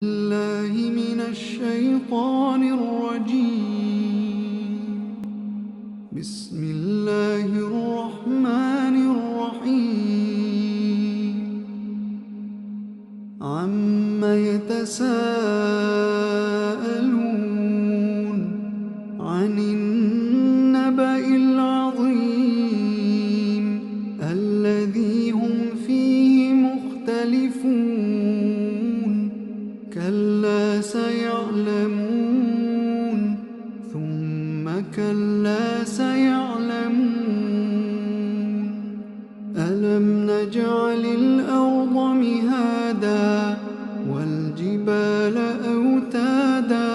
الله من الشيطان الرجيم. بسم الله الرحمن الرحيم. عم يتساءلون عن النبأ العظيم الذي هم فيه مختلفون. كلا سيعلمون ثم كلا سيعلمون. ألم نجعل الأرض مهادا والجبال أوتادا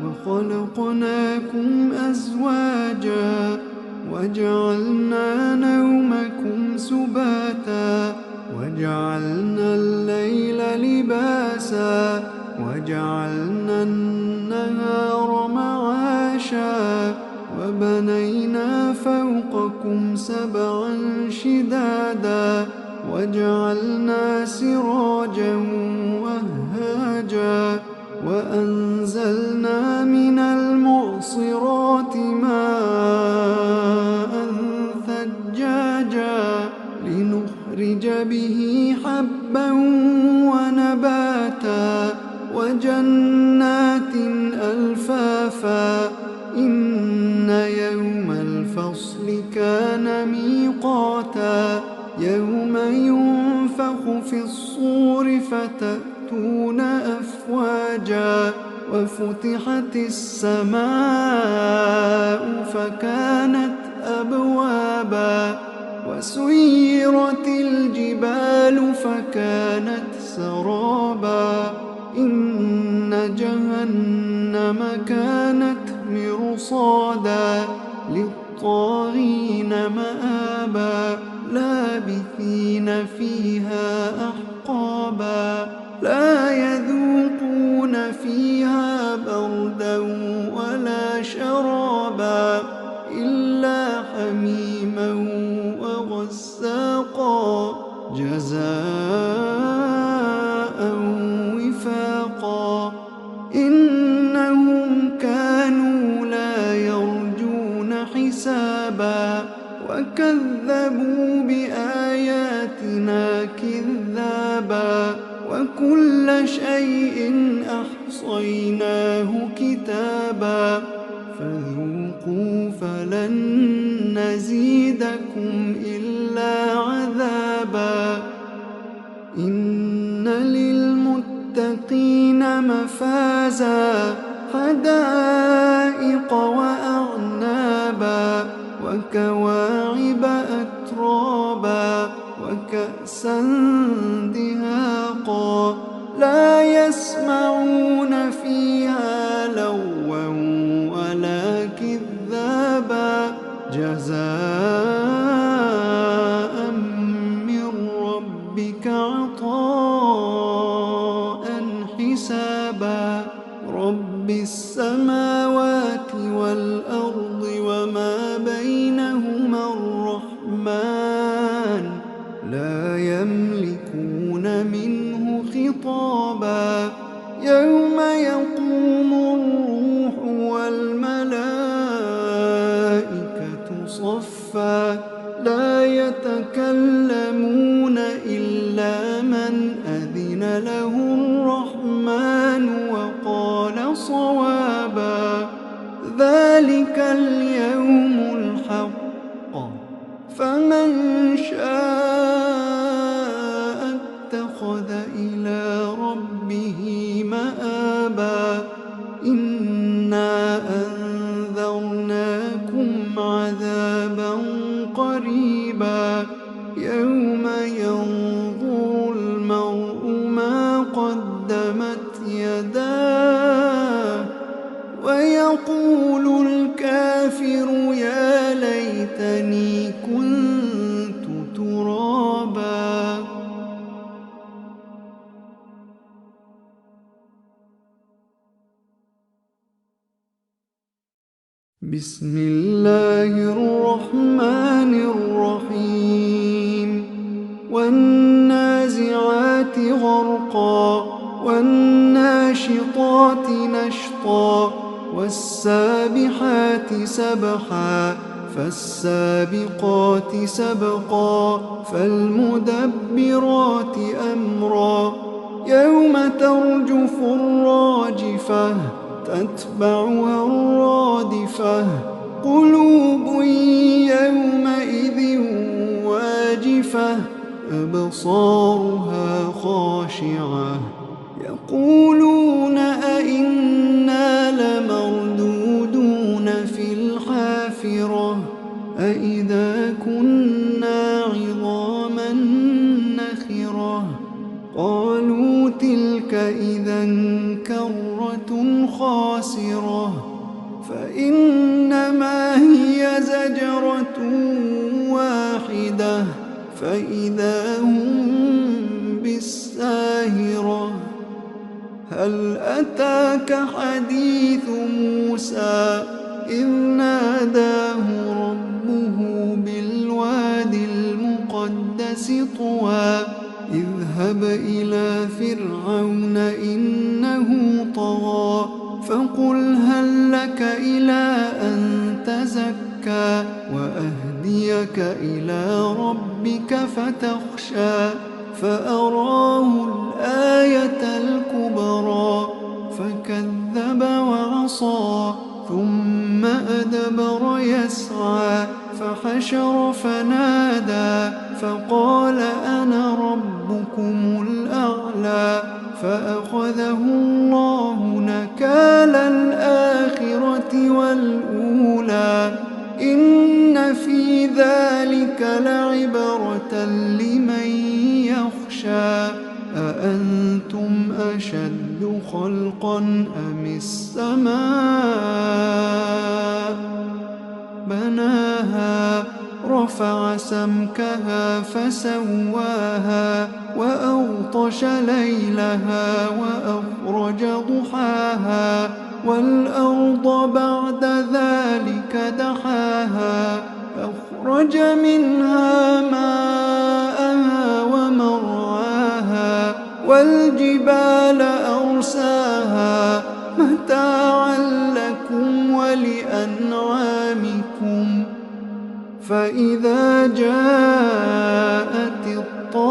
وخلقناكم أزواجا وجعلنا نومكم سباتا وجعلنا الليل لباسا وجعلنا النهار معاشا وبنينا فوقكم سبعا شدادا وجعلنا سراجا وهاجا وأنزلنا من المعصرات ماء ثجاجا لنخرج به حبا ونباتا وجنات ألفافا. إن يوم الفصل كان ميقاتا يوم ينفخ في الصور فتأتون أفواجا وفتحت السماء فكانت أبوابا وسيرت الجبال فكانت سرابا. إن جهنم كانت مرصادا للطاغين مآبا لابثين فيها أحقابا لا يذوقون فيها بردا ولا شرابا إلا حميما وغساقا جزاء وفاقا. إنهم كانوا لا يرجون حسابا وكذبوا بآياتنا كذابا وكل شيء أحصيناه كتابا فذوقوا فلن نزيدكم إلا عذابا. إن للمتقين مفازا حدائق وأعنابا وكواعب أترابا وكأسا دهاقا لا يسمعون فيها لغوا ولا كذابا جزاء من ربك عطاء حسابا. رب السماوات والأرض وما بينهما الرحمن لا يملكون منه خطابا. يوم يقوم الروح والملائكة صفا لا يتكلمون إلا من أذن له الرحمن وقال صوابا. ذلك اليوم الحق فمن شاء اتخذ إلى ربه مآبا. إنا أنذرناكم عذابا قريبا يوم ينظر المرء ما قدمت يداه ويقول الكافر يا ليتني كنت ترابا. بسم الله الرحمن الرحيم. والنازعات غرقا والناشطات نشطا والسابحات سبحا فالسابقات سبقا فالمدبرات أمرا يوم ترجف الراجفة تتبعها الرادفة قلوب يومئذ واجفة أبصارها خاشعة يقولون أئنا لمردودون في الحافرة أئذا كنا عظاما نخرة قالوا تلك إذا كرة خاسرة فإنما هي زجرة واحدة فإذا هم بالساهرة هل أتاك حديث موسى إذ ناداه ربه بالوادي المقدس طوى اذهب إلى فرعون إنه طغى فقل هل لك إلى أن تزكى وأهديك إلى ربك فتخشى فأراه الآية الكبرى فكذب وعصى ثم أدبر يسعى فحشر فنادى فقال أنا ربكم الأعلى فأخذه الله نكال الآخرة والأولى إن في ذلك لعبرة لمن يخشى أأنتم أشد خلقا أم السماء بناها رفع سمكها فسواها وأغطش ليلها وأخرج ضحاها والأرض بعد ذلك دحاها أخرج منها ماءها ومرعاها والجبال أرساها متاعا لكم ولأنعامكم فإذا جاءت الطامة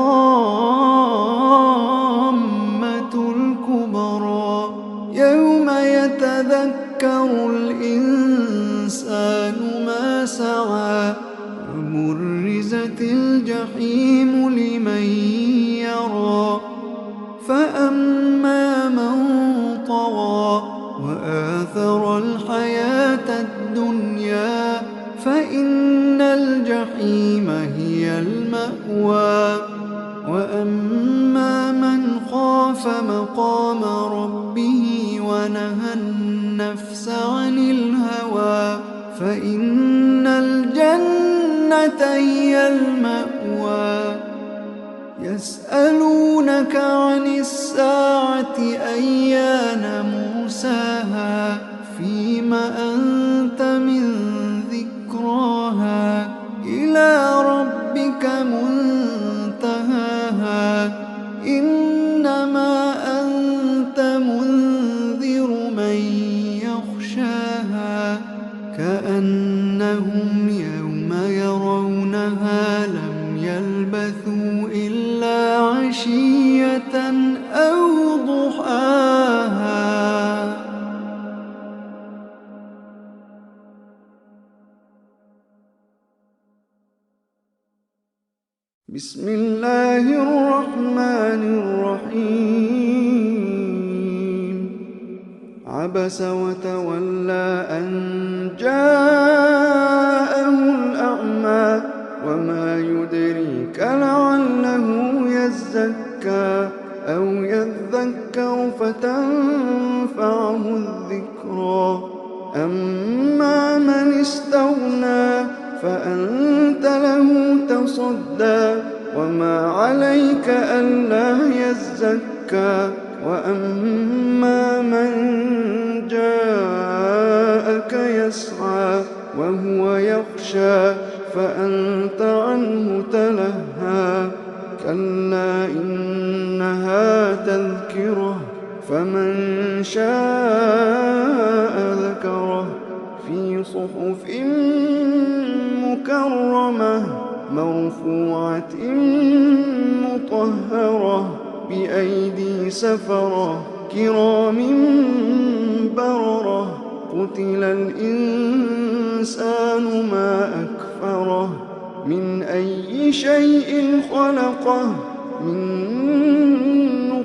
الكبرى يوم يتذكر الإنسان ما سعى وبرزت الجحيم لمن يرى فأما من طغى وآثر الحياة الدنيا فإن الجحيم هي المأوى وأما من خاف مقام ربه ونهى النفس عن الهوى فإن الجنة هي المأوى يسألونك عن الساعة أيان مرساها فيم أنت من ذكراها إلى ربك منتهاها إنما أنت منذر من يخشاها كأنهم يوم يرونها لم يلبثوا إلا عشية أو ضحاها. بسم الله الرحمن الرحيم عبس وتولى أن جاءه الأعمى وما يدريك لعله يزكى أو يذكر فتنفعه الذكرى أما من استغنى فأنت له تصدى وما عليك ألا يزكى وأما من جاءك يسعى وهو يخشى فأنت عنه تلهى كلا إنها تذكرة فمن فمن شاء ذكره في صحف مكرمة مرفوعة مطهرة بأيدي سفرة كرام بررة قتل الإنسان ما أكفره من أي شيء خلقه من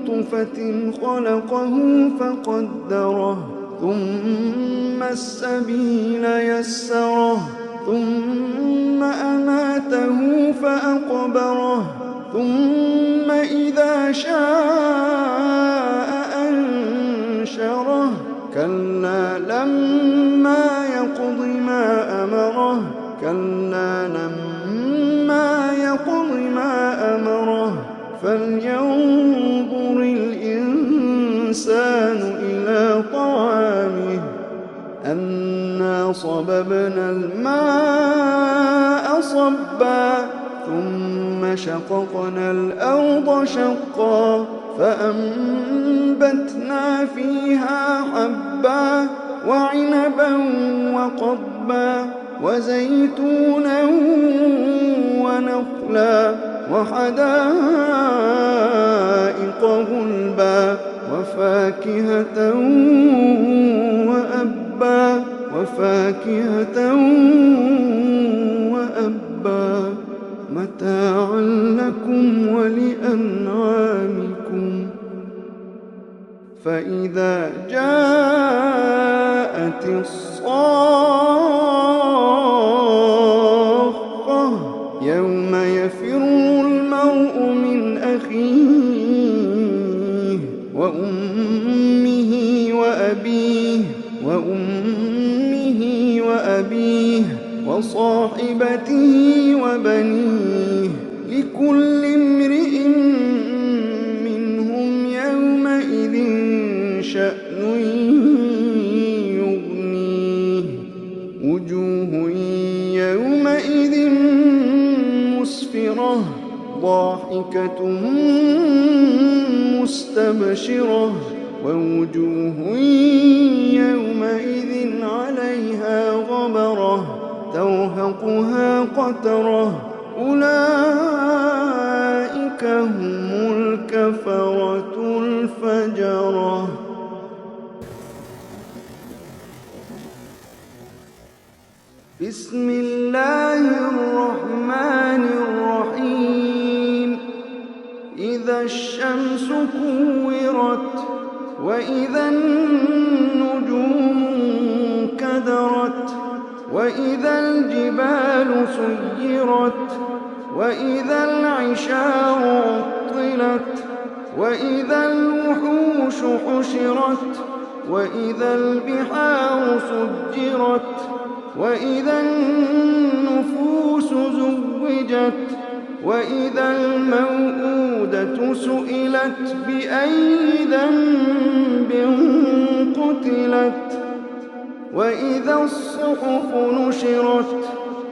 نطفة خلقه فقدره ثم السبيل يسره ثم أماته فأقبره ثم إذا شاء أنشره كلا لما يقض ما أمره كلا لما يقض ما أمره فلينظر الإنسان إلى طعامه أنا صببنا الماء صبا ثم شققنا الأرض شقا فأنبتنا فيها حبا وعنبا وقضبا وزيتونا ونخلا وحدائق غلبا وفاكهة وأبا متاعا لكم ولأنعامكم فإذا جاءت الصاخة يوم يفر المرء من أخيه وأمه وأبيه وصاحبته وبنيه لكل امرئ منهم يومئذ شأن يغنيه وجوه يومئذ مسفرة ضاحكة مستبشرة ووجوه يومئذ عليها غبرة ترهقها قترة أولئك هم الكفرة الفجرة. بسم الله الرحمن الرحيم إذا الشمس كورت وإذا النجوم انكدرت وإذا الجبال سيرت وإذا العشار عطلت وإذا الوحوش حشرت وإذا البحار سجرت وإذا النفوس زوجت وإذا الموءودة سئلت بأي ذنب قتلت وإذا الصحف نشرت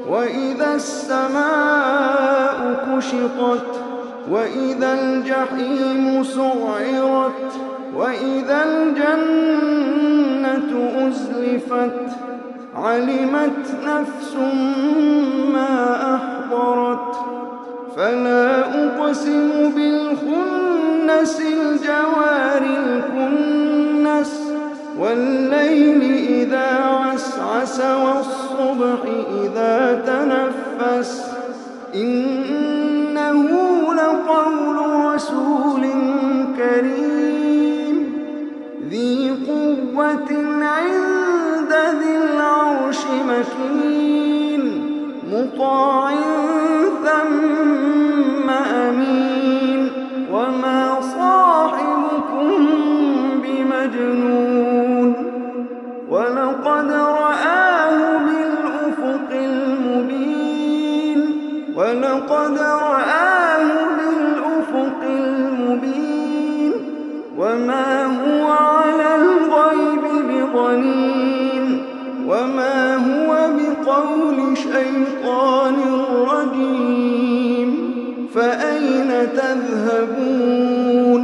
وإذا السماء كشطت وإذا الجحيم سعرت وإذا الجنة أزلفت علمت نفس ما أحضرت فلا أقسم بالخنس الجوار الكنس والليل إذا عسعس والصبح إذا تنفس إنه لقول رسول كريم ذي قوة عند ذي العرش مكين مطاع ثم أمين وما صاحبكم بمجنون ولقد رآه بالأفق المبين وما هو على الغيب بضنين وما هو بقول شيطان رجيم فأين تذهبون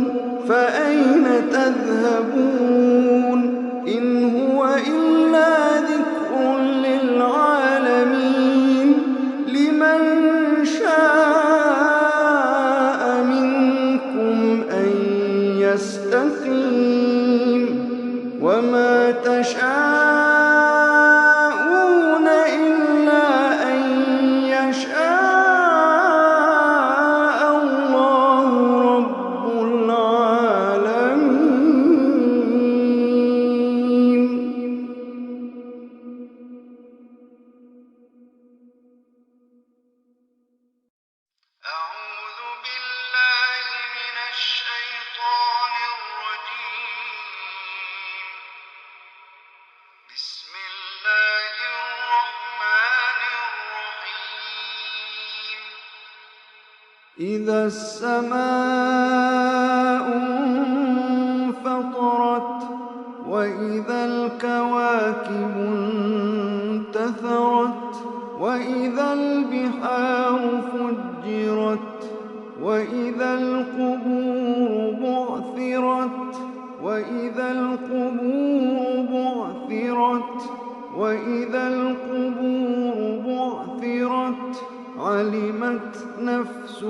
وما تشاءون إلا أن يشاء الله رب العالمين. أعوذ بالله من الشيطان الرجيم. بسم الله الرحمن الرحيم. إذا السماء انفطرت وإذا الكواكب انتثرت وإذا البحار فجرت وإذا القبور بعثرت وإذا القبور بعثرت وإذا القبور بعثرت علمت نفس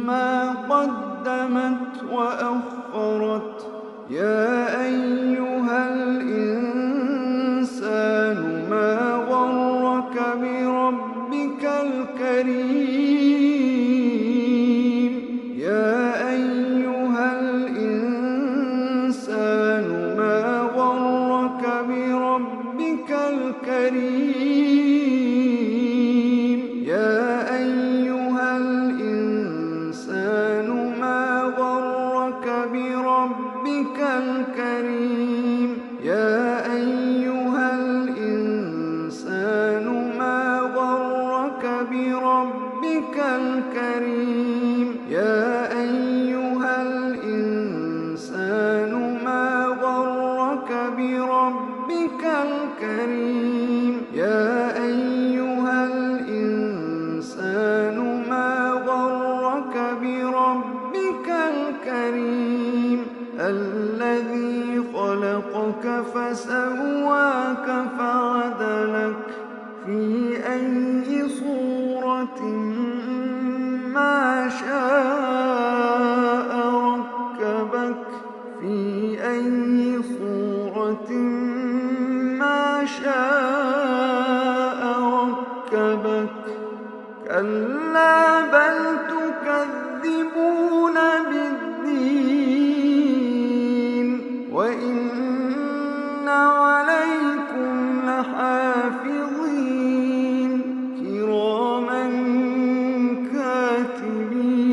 ما قدمت وأخرت. يا أيها الإنسان ما غرك بربك الكريم. يا أيها الإنسان ما غرك بربك الكريم. يا أيها الإنسان ما غرك بربك الكريم. يا أيها الإنسان ما غرك بربك الكريم. يا أيها الإنسان ما غرك بربك الكريم. يا أيها الإنسان ما غرك بربك الكريم الذي خلقك فسواك فعدلك في أي صورة ما شاء ركبك في أي صورة ما شاء ركبك. كلا بل تكذبون بالدين وإن عليكم لحافظين كراما كاتبين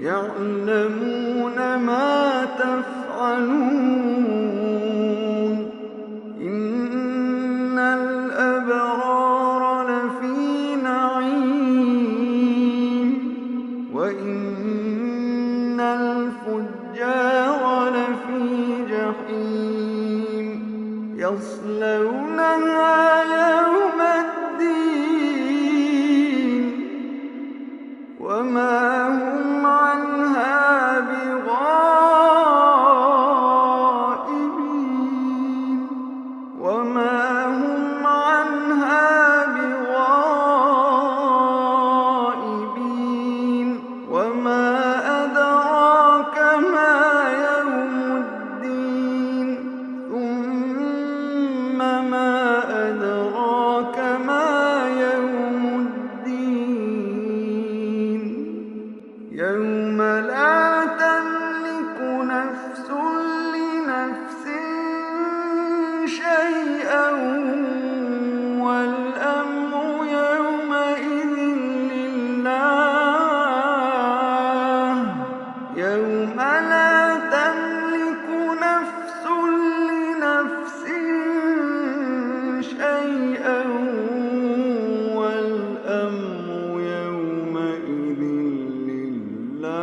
يعلمون ما تفعلون. إن الأبرار لفي نعيم وإن الفجار لفي جحيم يصلونها يوم الدين وما هم عنها بغائبين وما هم عنها بغائبين. وما أدراك ما يوم الدين ثم ما أدراك ما يوم الدين. يوم لا تملك نفس لنفس شيئا والأمر يومئذ لله. يوم لا تملك نفس لنفس شيئا والأمر يومئذ لله.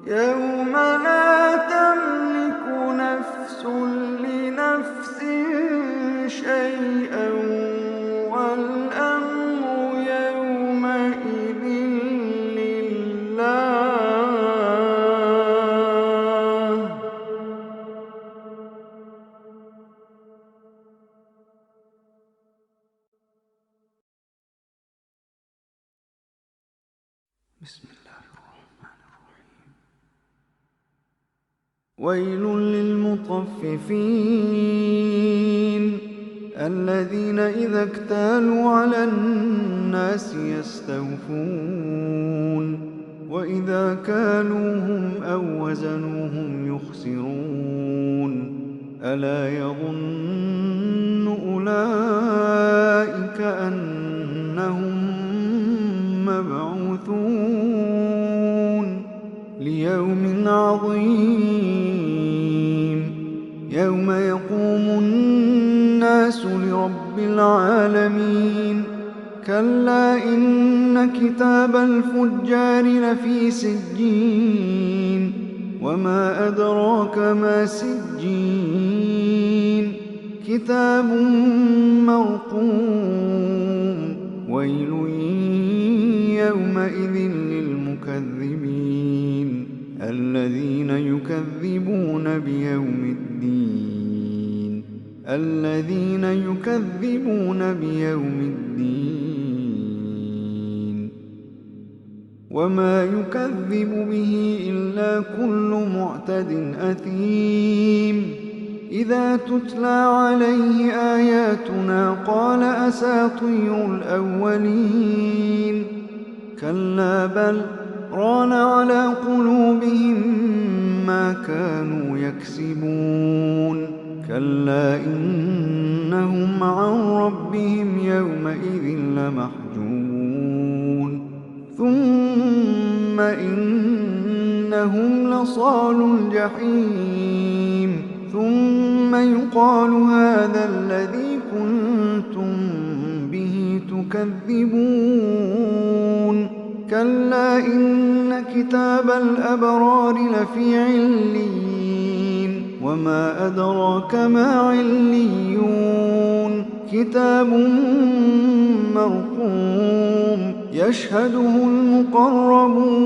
يوم لا تملك نفس لنفس شيئا والأمر يومئذ لله. بسم الله الرحمن ويل للمطففين الذين إذا اكتالوا على الناس يستوفون وإذا كالوهم أو وزنوهم يخسرون ألا يظن أولئك أنهم مبعوثون ليوم عظيم يوم يقوم الناس لرب العالمين كلا إن كتاب الفجار لفي سجين وما أدراك ما سجين كتاب مرقوم ويل يومئذ للمكذبين الذين يكذبون بيوم الدين وما يكذب به إلا كل معتد أثيم إذا تتلى عليه آياتنا قال أساطير الأولين كلا بل ران على قلوبهم ما كانوا يكسبون كلا إنهم عن ربهم يومئذ لمحجوبون ثم إنهم لصالو الجحيم ثم يقال هذا الذي كنتم به تكذبون كلا إن كتاب الأبرار لفي عليين وما أدراك ما عليون كتاب مرقوم يشهده المقربون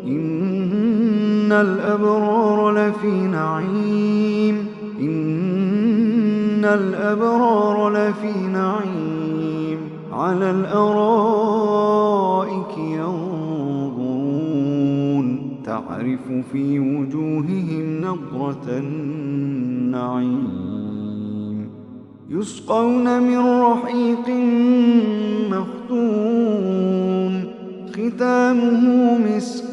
إن الأبرار لفي نعيم على الأرائك ينظرون تعرف في وجوههم نضرة النعيم يسقون من رحيق مختوم ختامه مسك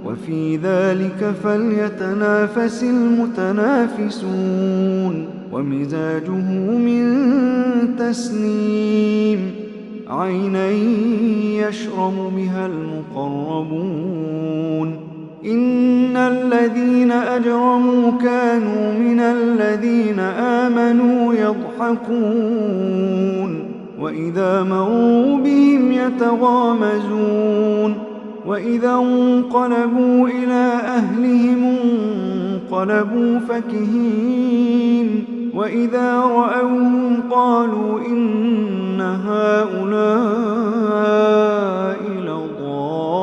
وفي ذلك فليتنافس المتنافسون ومزاجه من تسنيم عينا يشرب بها المقربون إن الذين أجرموا كانوا من الذين آمنوا يضحكون وإذا مروا بهم يتغامزون وإذا انقلبوا إلى أهلهم انقلبوا فكهين وإذا رأوهم قالوا إن هؤلاء لضالون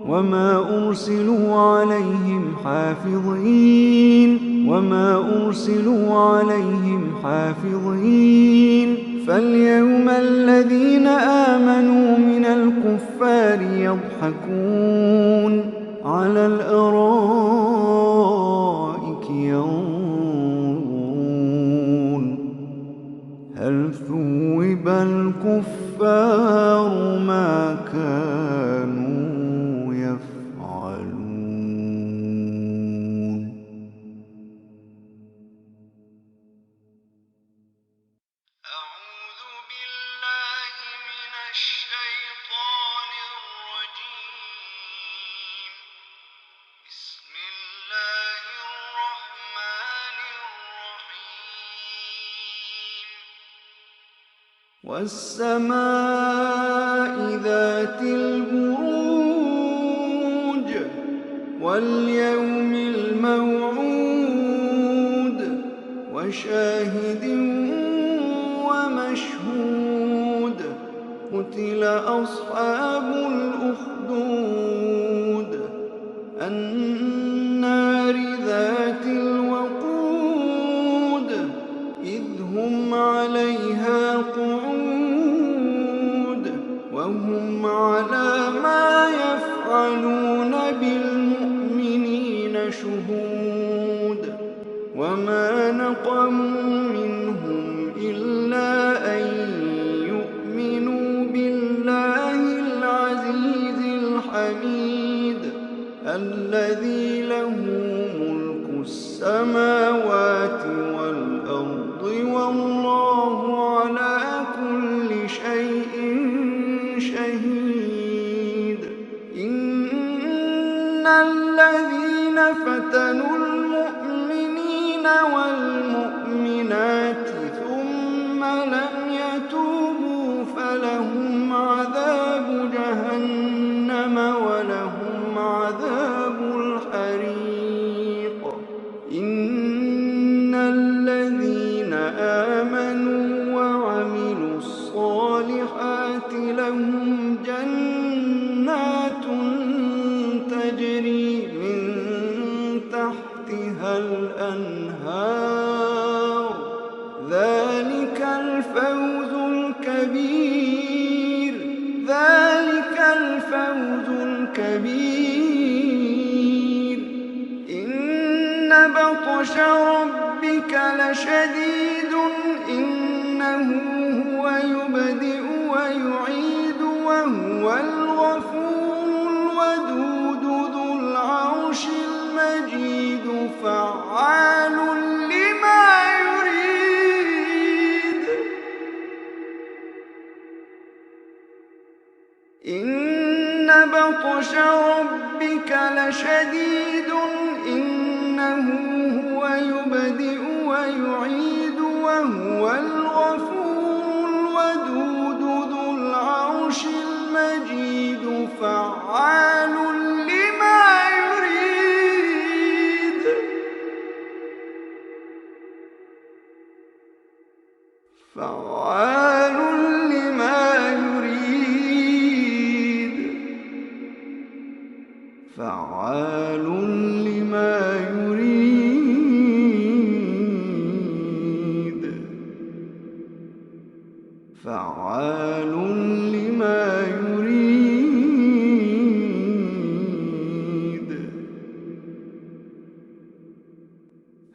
وما أرسلوا عليهم حافظين فاليوم الذين آمنوا من الكفار يضحكون على الأرائك ينظرون هل ثوب الكفار ما كانوا يفعلون أعوذ بالله من الشيطان الرجيم بسم الله الرحمن الرحيم والسماء ذات البروج واليوم الموعود وشاهد ومشهود قتل أصحاب الأخدود النار ذات الوقود إذ هم عليها قعود وهم على ما يفعلون بالمؤمنين شهود وما نقموا منهم إلا أن يؤمنوا بالله العزيز الحميد الذي له ملك السماوات والأرض والله على كل شيء شهيد إن الذين فتنوا المؤمنين والمؤمنات ثم لم يتوبوا فلهم عذاب جهنم ولهم عذاب الحريق إن الذين آمنوا وعملوا الصالحات لهم جنات تجري من تحتها الأنهار ذلك الفوز الكبير ذلك الفوز الكبير إن بطش ربك لشديد إنه هو يبدئ ويعيد وهو الغفور الودود ذو العرش المجيد فعال لما يريد إن بطش ربك لشديد إنه هو يبدئ ويعيد وهو الغفور الودود ذو العرش المجيد فعال لما يريد فعال لما يريد فعال لما يريد فعال لما يريد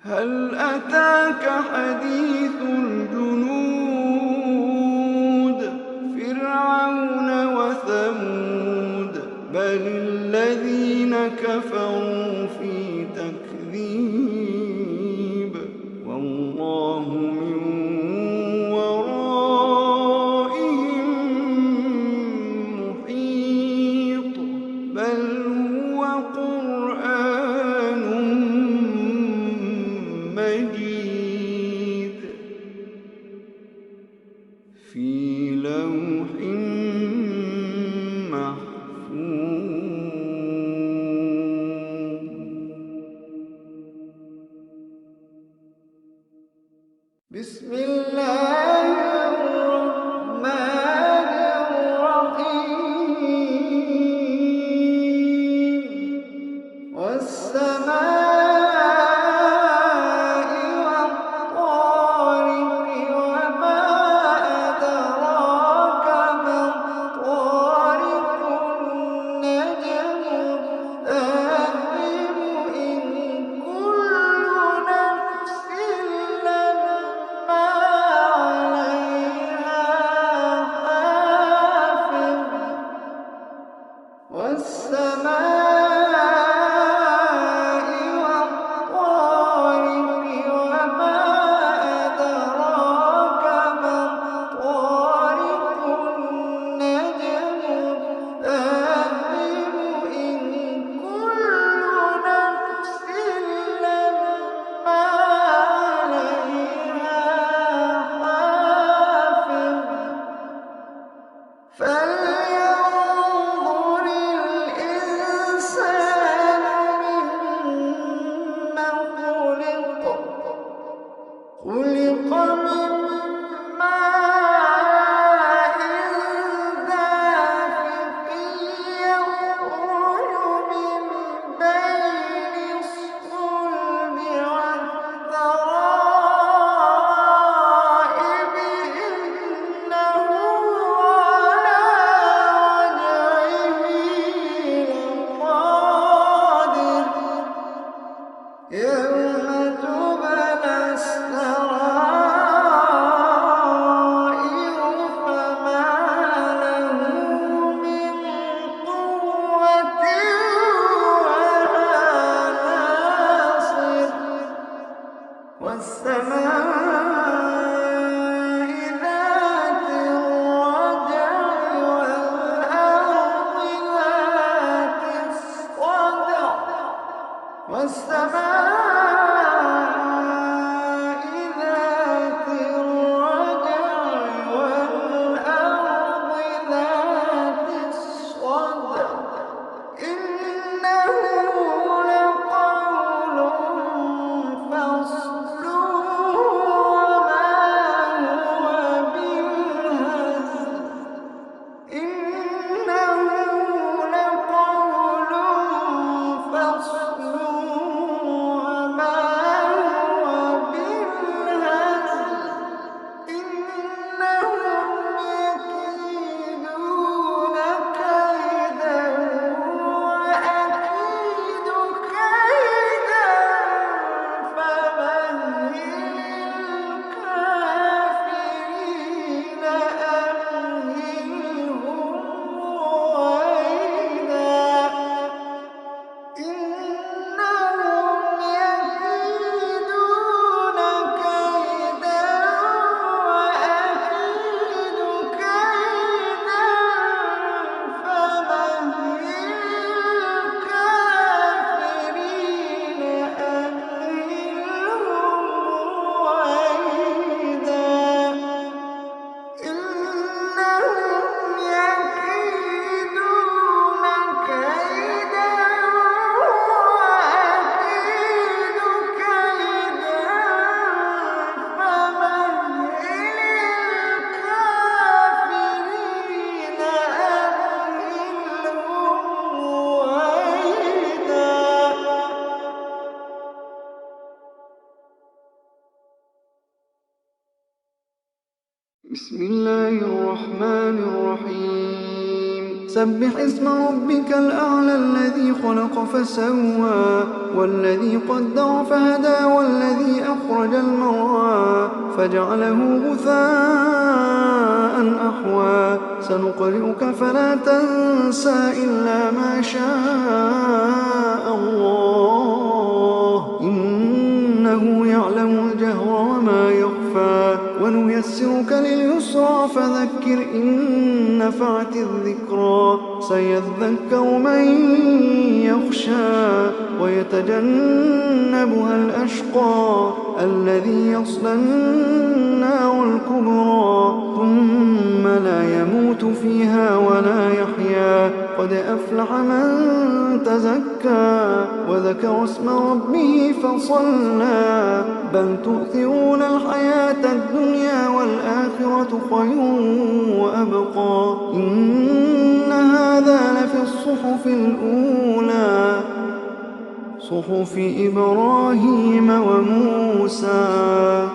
هل أتاك حديث الجنود فرعون وثمود بل الذين كفروا في تكذيب والله من ورائهم محيط بل هو قرآن مجيد في لوح بسم الله الرحمن الرحيم والسماء والطارق وما أدراك ما الرحمن الرحيم سبح اسم ربك الأعلى الذي خلق فسوى والذي قدر فهدى والذي أخرج المرعى فجعله غثاء أحوى سنقرئك فلا تنسى إلا ما شاء الله إنه يعلم الجهر وما يخفى ونيسرك لليسرى فذكر إن نفعت الذكرى سيذكر من يخشى ويتجنبها الأشقى الذي يصلى النار الكبرى ثم لا يموت فيها ولا يحيا قد أفلح من تزكى وذكر اسم ربه فصلى بل تؤثرون الحياة الدنيا والآخرة خير وأبقى إن هذا لفي الصحف الأولى صحف إبراهيم وموسى.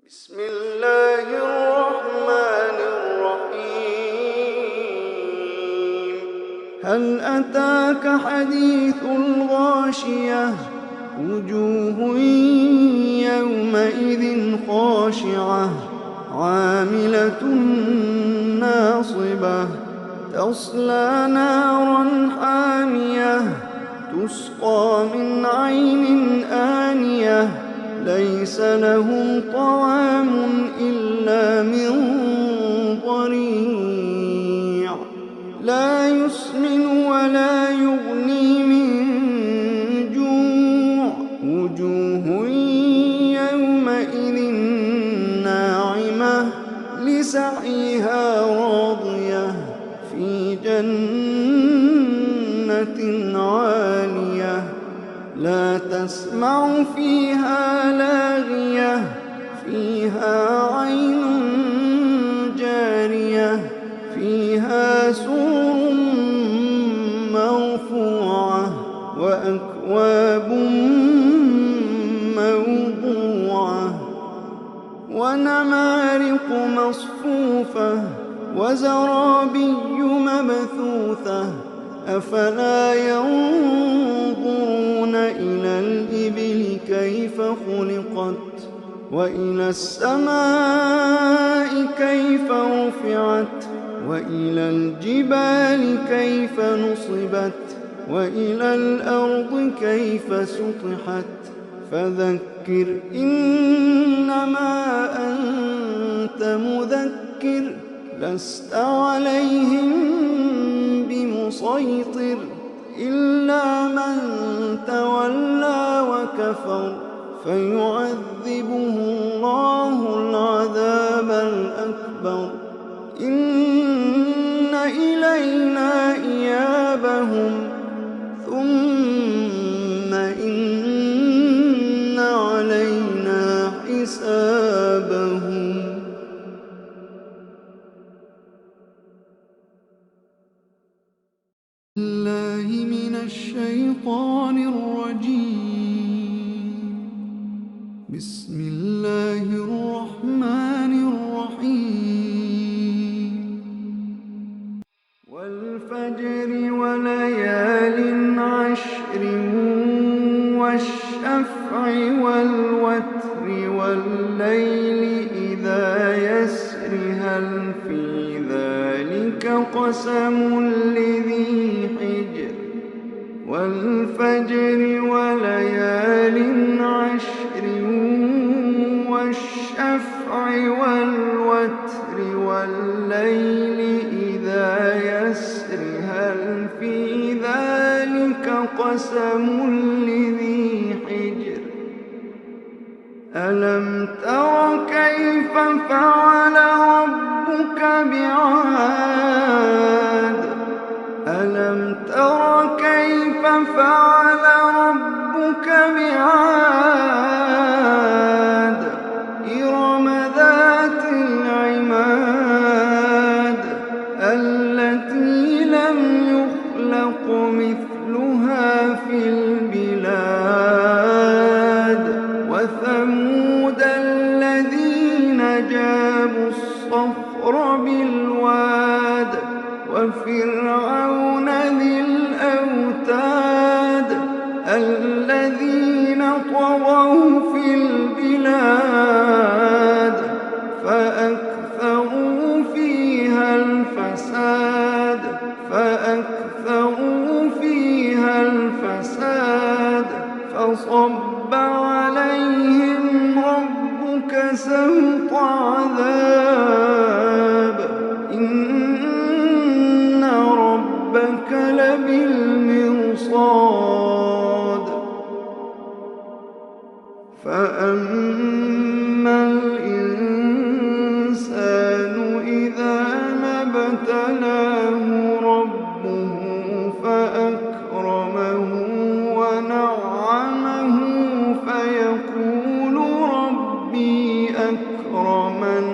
بسم الله الرحمن الرحيم هل أتاك حديث الغاشية وجوه يومئذ خاشعة عاملة ناصبة تصلى نارا حامية تسقى من عين آنية ليس لهم طعام إلا من ضريع لا يسمن ولا يغني من جوع وجوه يومئذ ناعمة لسعيها راضية في جنة عالية لا تسمع فيها لاغية فيها عين جارية فيها سرر مرفوعة وأكواب موضوعة ونمارق مصفوفة وزرابي مبثوثة أفلا ينظرون إلى الإبل كيف خلقت وإلى السماء كيف رفعت وإلى الجبال كيف نصبت وإلى الأرض كيف سطحت فذكر إنما أنت مذكر لست عليهم بمسيطر إلا من تولى وكفر فيعذبه الله العذاب الأكبر إن إلينا إيابهم ثم إن علينا حسابهم. الله من الشيطان الرجيم بسم الله الرحمن الرحيم والفجر وليال عشر والشفع والوتر والليل إذا يسر هل في ذلك قسم لذي حجر والفجر وليال عشر والشفع والوتر والليل إذا يسر هل في ذلك قسم لذي حجر ألم تر كيف فعل ربك بعاد ألم تر كيف فعل ربك بعاد إرم ذات العماد التي لم يخلق مثلها في البلاد وثمود وثمود الذين جابوا الصخر بالواد وفرعون ذي الأوتاد الذين طغوا في البلاد فأكثروا فيها الفساد فصب عليهم ربك سوط عذاب إن ربك لبالمرصاد فأما الإنسان إذا ما ابتلاه ربه فأكرمه ونعمه فيقول ربي أكرمن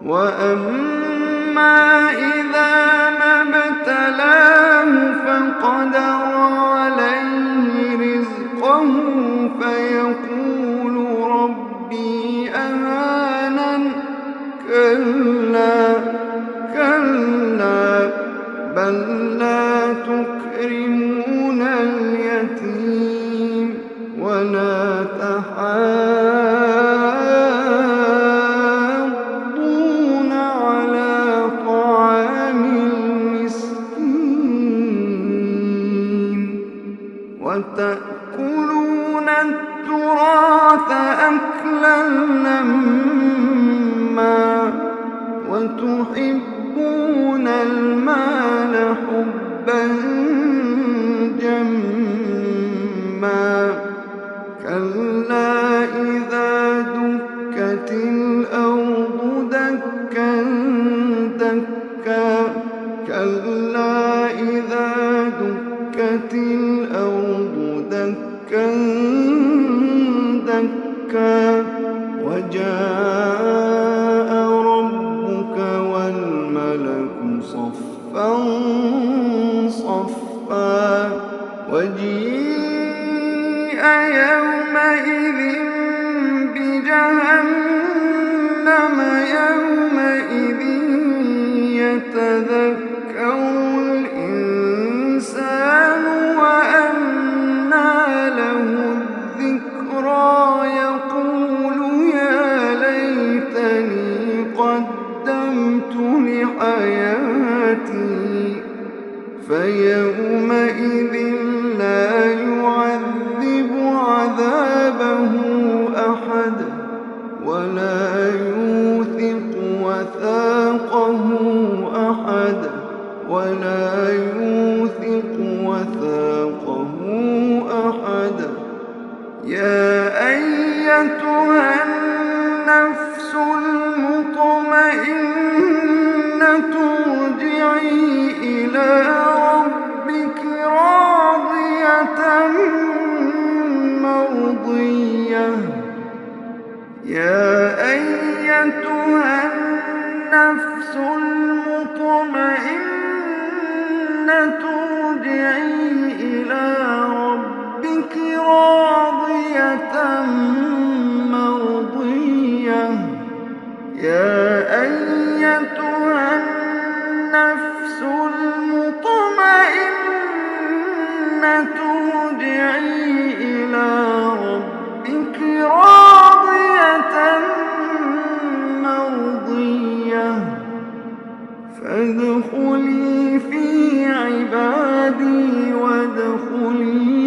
وأما إذا ما ابتلاه فقدر عليه رزقه فيقول ربي أهانن كلا بل لا تكرمون اليتيم ولا تحاضون على طعام المسكين وتأكلون التراث أكلا لما وتحبون المال حبا جما كلا إذا دكت الأرض دكا دكا كلا إذا دكت الأرض دكا دكا وجاء ربك والملك صفا صفا وجيء يومئذ بجهنم يومئذ يتذكر الإنسان وأنى له الذكرى يقول يا ليتني قدمت لحياتي فيومئذ لا يعذب عذابه أحد ولا يوثق وثاقه أحد يا أيتها النفس المطمئنة ارجعي إلى ربك راضية مرضية يا أيتها النفس المطمئنة ارجعي إلى ربك راضية مرضية يا أيتها النفس المطمئنة ارجعي إلى ربك راضية مرضية فادخلي في عبادي وادخلي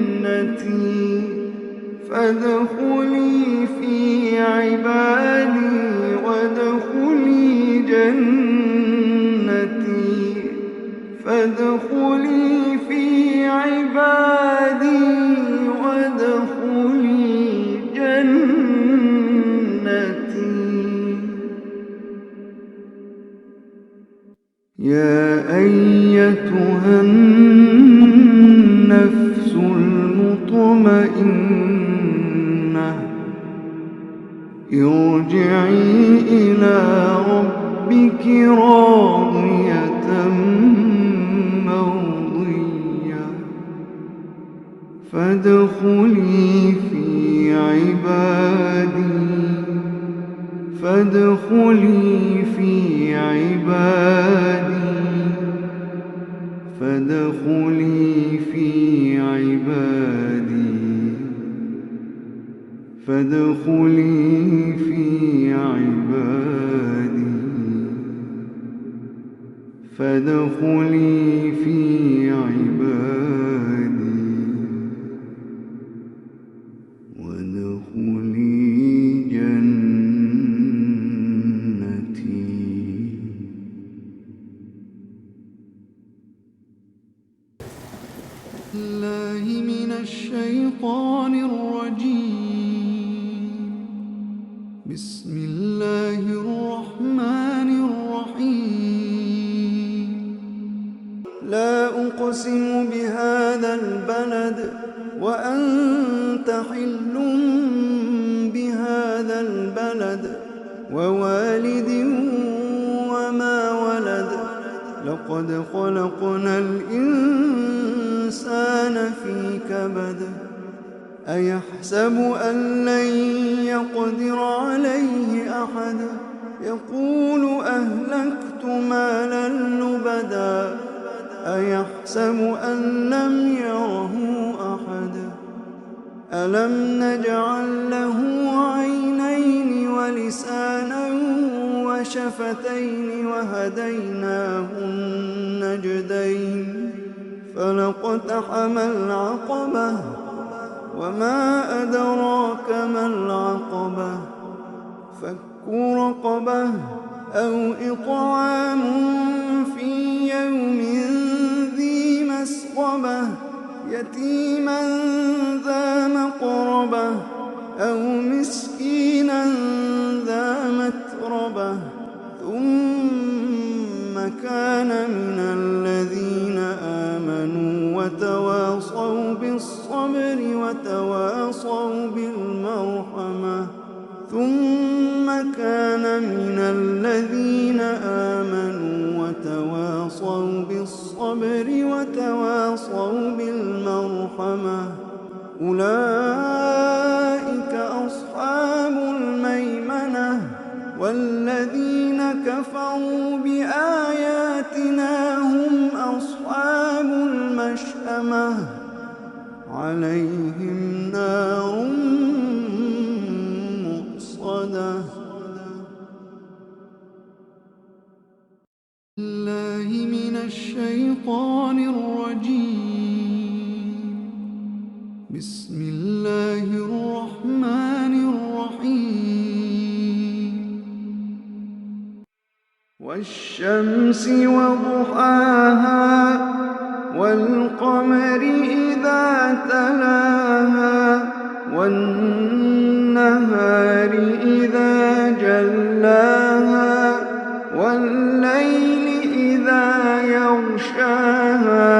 جنتي فادخلي في عبادي وادخلي جنتي فادخلي في عبادي وادخلي جنتي يا أيتها النفس المطمئنة ارجعي إلى ربك راضية مرضية فادخلي في عبادي فادخلي في عبادي فادخلي في عبادي فادخلي في عبادي فادخلي في عبادي وادخلي جنتي. الله من الشيطان الرجيم. بسم الله الرحمن الرحيم. لا أقسم بهذا البلد وأنت حل بهذا البلد ووالد وما ولد لقد خلقنا الإنسان في كبد أيحسب أن لن يقدر عليه أحد يقول أهلكت مالا لبدا أيحسب أن لم يره أحد ألم نجعل له عينين ولسانا وشفتين وهديناه النجدين فلاقتحم العقبة وما أدراك ما العقبة فك رقبة أو إطعام في يوم ذي مسغبة يتيما ذا مقربة أو مسكينا ذا متربة ثم كان من الذين آمنوا وتواصوا بالصبر وتواصوا بالمرحمة ثم كان من الذين آمنوا وتواصوا بالصبر وتواصوا بالمرحمة أولئك أصحاب الميمنة والذين كفروا بآياتنا هم أصحاب المشأمة عليهم نار مؤصدة. الله من الشيطان الرجيم. بسم الله الرحمن الرحيم. والشمس وضحاها والقمر إذا تلاها والنهار إذا جلاها والليل إذا يغشاها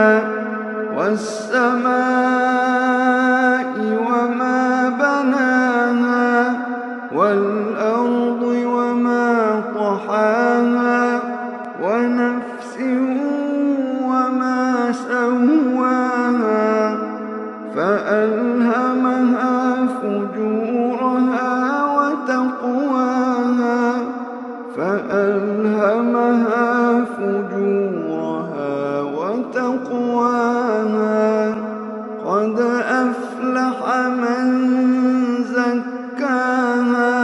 والسماء وما بناها والأرض وما طحاها ونفس وما سواها فألهمها فجورها وتقواها فألهمها فجورها وتقواها قد أفلح من زكاها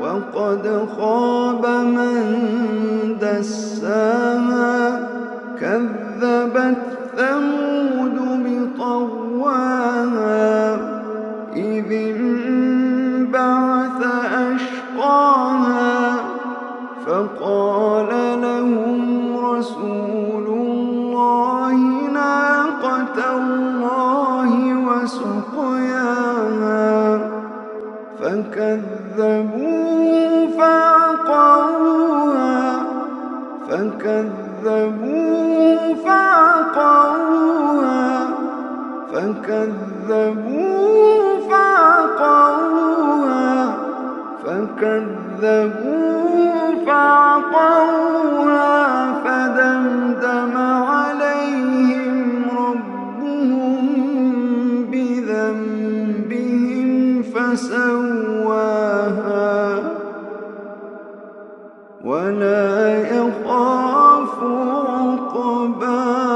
وقد خاب من دساها كذبت ثمود بطغواها إذ انبعث أشقاها فقال لهم رسول الله ناقة الله وسقياها فكذبوه فعقروها فدمدم عليهم ربهم فسواها ولا يخاف عقباها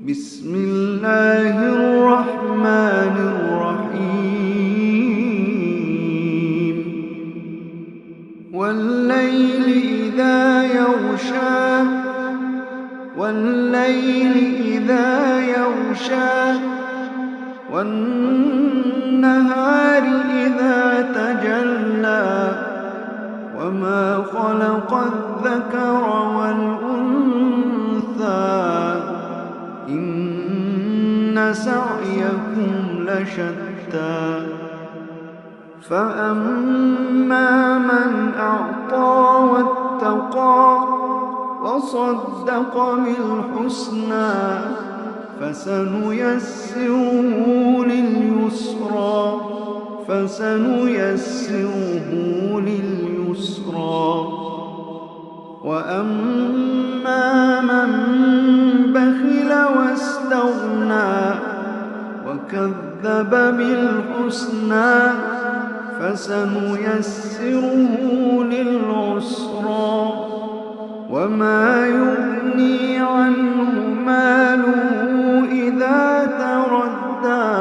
بسم الله الرحمن الرحيم والليل إذا يغشى والليل إذا يغشى والنهار إذا تجلى وما خلق الذكر والأنثى إن سعيكم لشتى فأما من أعطى واتقى وصدق بالحسنى فسنيسره لليسرى وأما من بخل واستغنى وكذب بالحسنى فسنيسره للعسرى وما يغني عنه ماله إذا تردى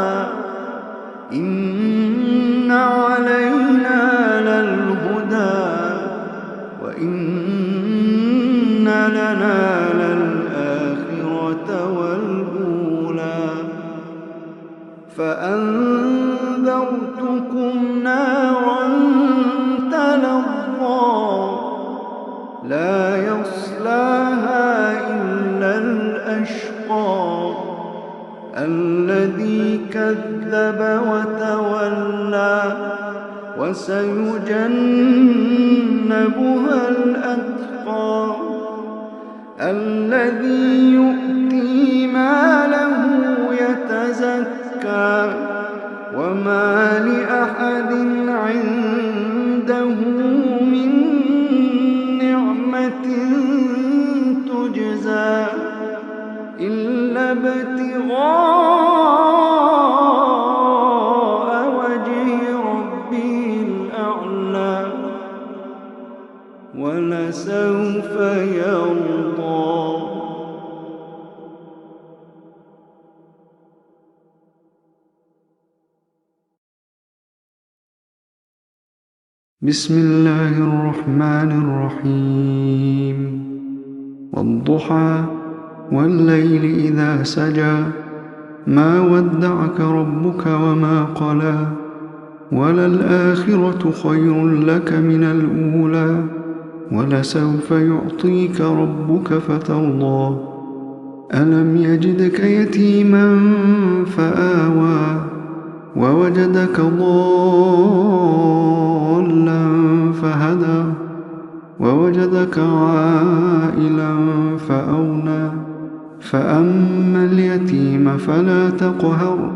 إن علينا للهدى وإن لنا للآخرة والأولى فأنذرتكم نارا تلظى لا يصلاها إلا الأشقى الذي كذب وتولى وسيجنبها الأتقى الذي يؤتي ماله يتزكى وما لأحد عنده من نعمة تجزى إلا ابتغاء وجه ربه الأعلى ولسوف يرضى بسم الله الرحمن الرحيم والضحى والليل إذا سجى ما ودعك ربك وما قلى وللآخرة خير لك من الأولى ولسوف يعطيك ربك فترضى ألم يجدك يتيما فآوى ووجدك ضالا فهدى ووجدك عائلا فأغنى فأما اليتيم فلا تقهر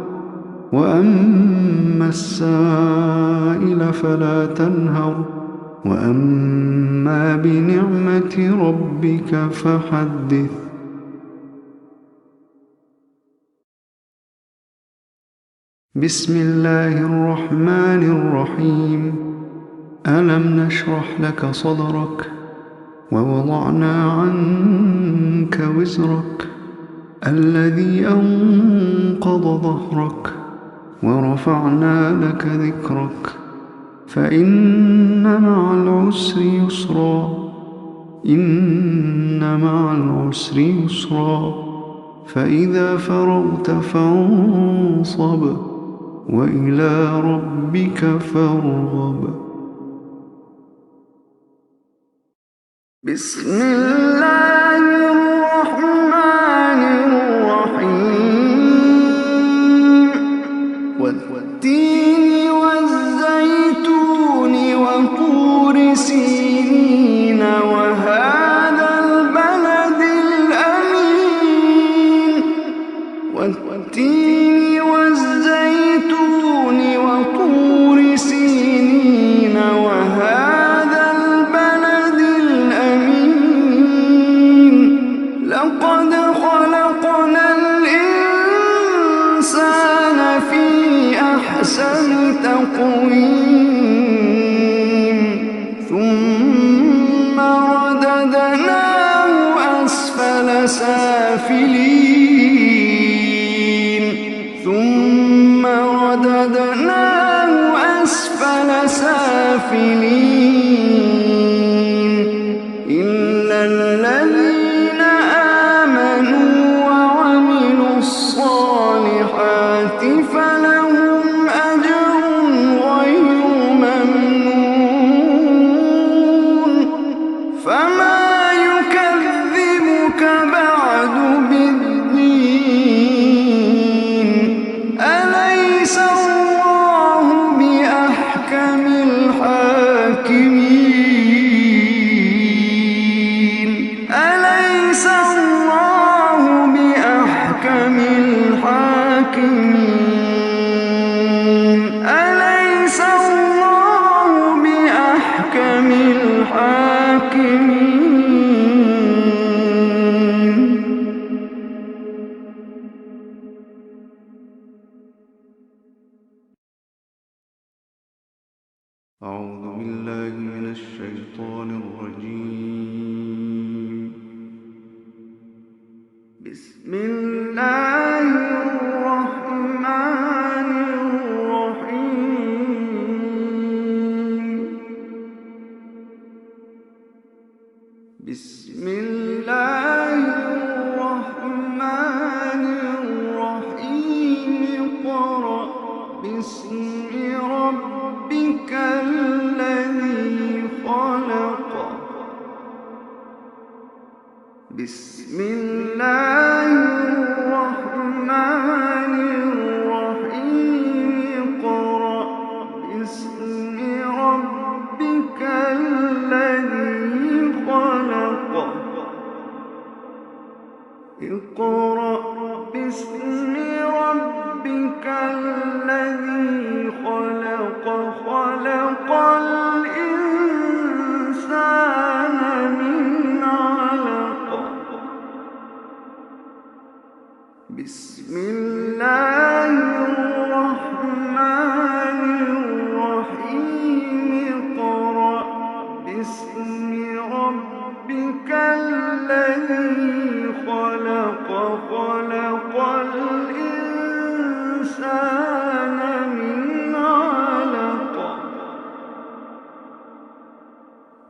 وأما السائل فلا تنهر وأما بنعمة ربك فحدث بسم الله الرحمن الرحيم ألم نشرح لك صدرك ووضعنا عنك وزرك الذي أنقض ظهرك ورفعنا لك ذكرك فإن مع العسر يسرا إن مع العسر يسرا فإذا فرغت فانصب وإلى ربك فارغب بسم الله الرحمن الرحيم والتين والزيتون وطور سينين وهذا البلد الأمين والتين والزيتون وطور سينين وهذا البلد الأمين سافلين ثم رددناه أسفل سافلين إلا الذين آمنوا وعملوا الصالحات فلهم أجر غير ممنون فما يكذبك بعد بالدين أليس الله بأحكم الحاكمين أليس الله بأحكم الحاكمين أليس الله بأحكم الحاكمين أعوذ بالله من الشيطان الرجيم بسم الله الرحمن الرحيم بسم الله الرحمن الرحيم اقرأ باسم ربك الذي خلق بسم الله الرحمن الرحيم اقرأ باسم ربك الذي خلق اقرأ باسم ربك الذي خلق خلق الإنسان من علق بسم الله الرحمن الرحيم اقرأ باسم ربك الذي خلق خلق الإنسان من علق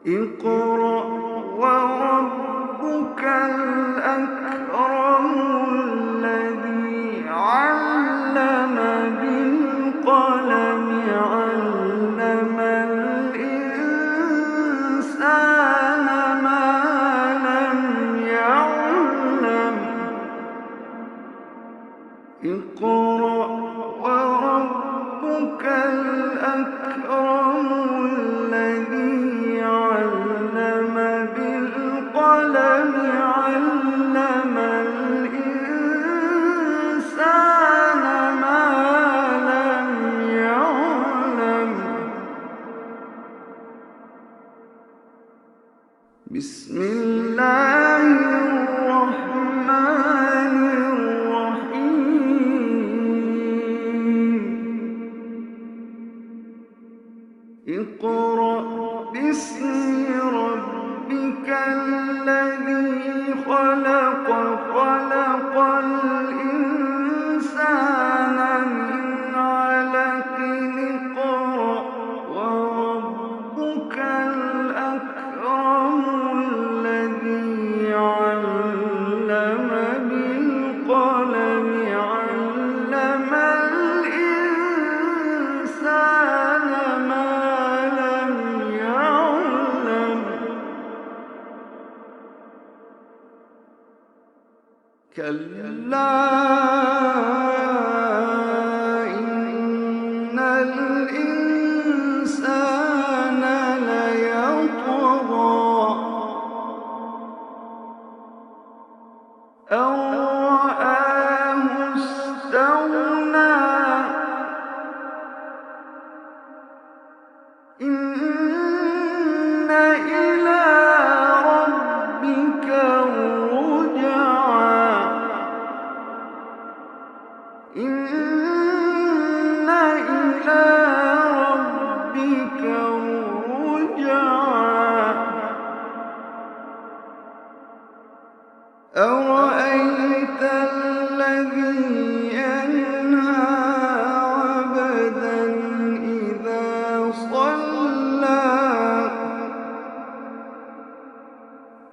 اقرأ وربك الأكرم الذي علم بالقلم علم الإنسان ما لم يعلم اقرأ وربك الأكرم الذي علم بالقلم علم الإنسان ما لم يعلم بسم الله الرحمن الرحيم اقرأ باسم ربك الذي خلق خلق الإنسان من علق اقرأ وربك الأكرم الذي علم بالقلم علم الإنسان ما لم يعلم كلا إن الإنسان ليطغى أن رآه استغنى إن إلى ربك الرجعى إن إلى ربك الرجعى أرأيت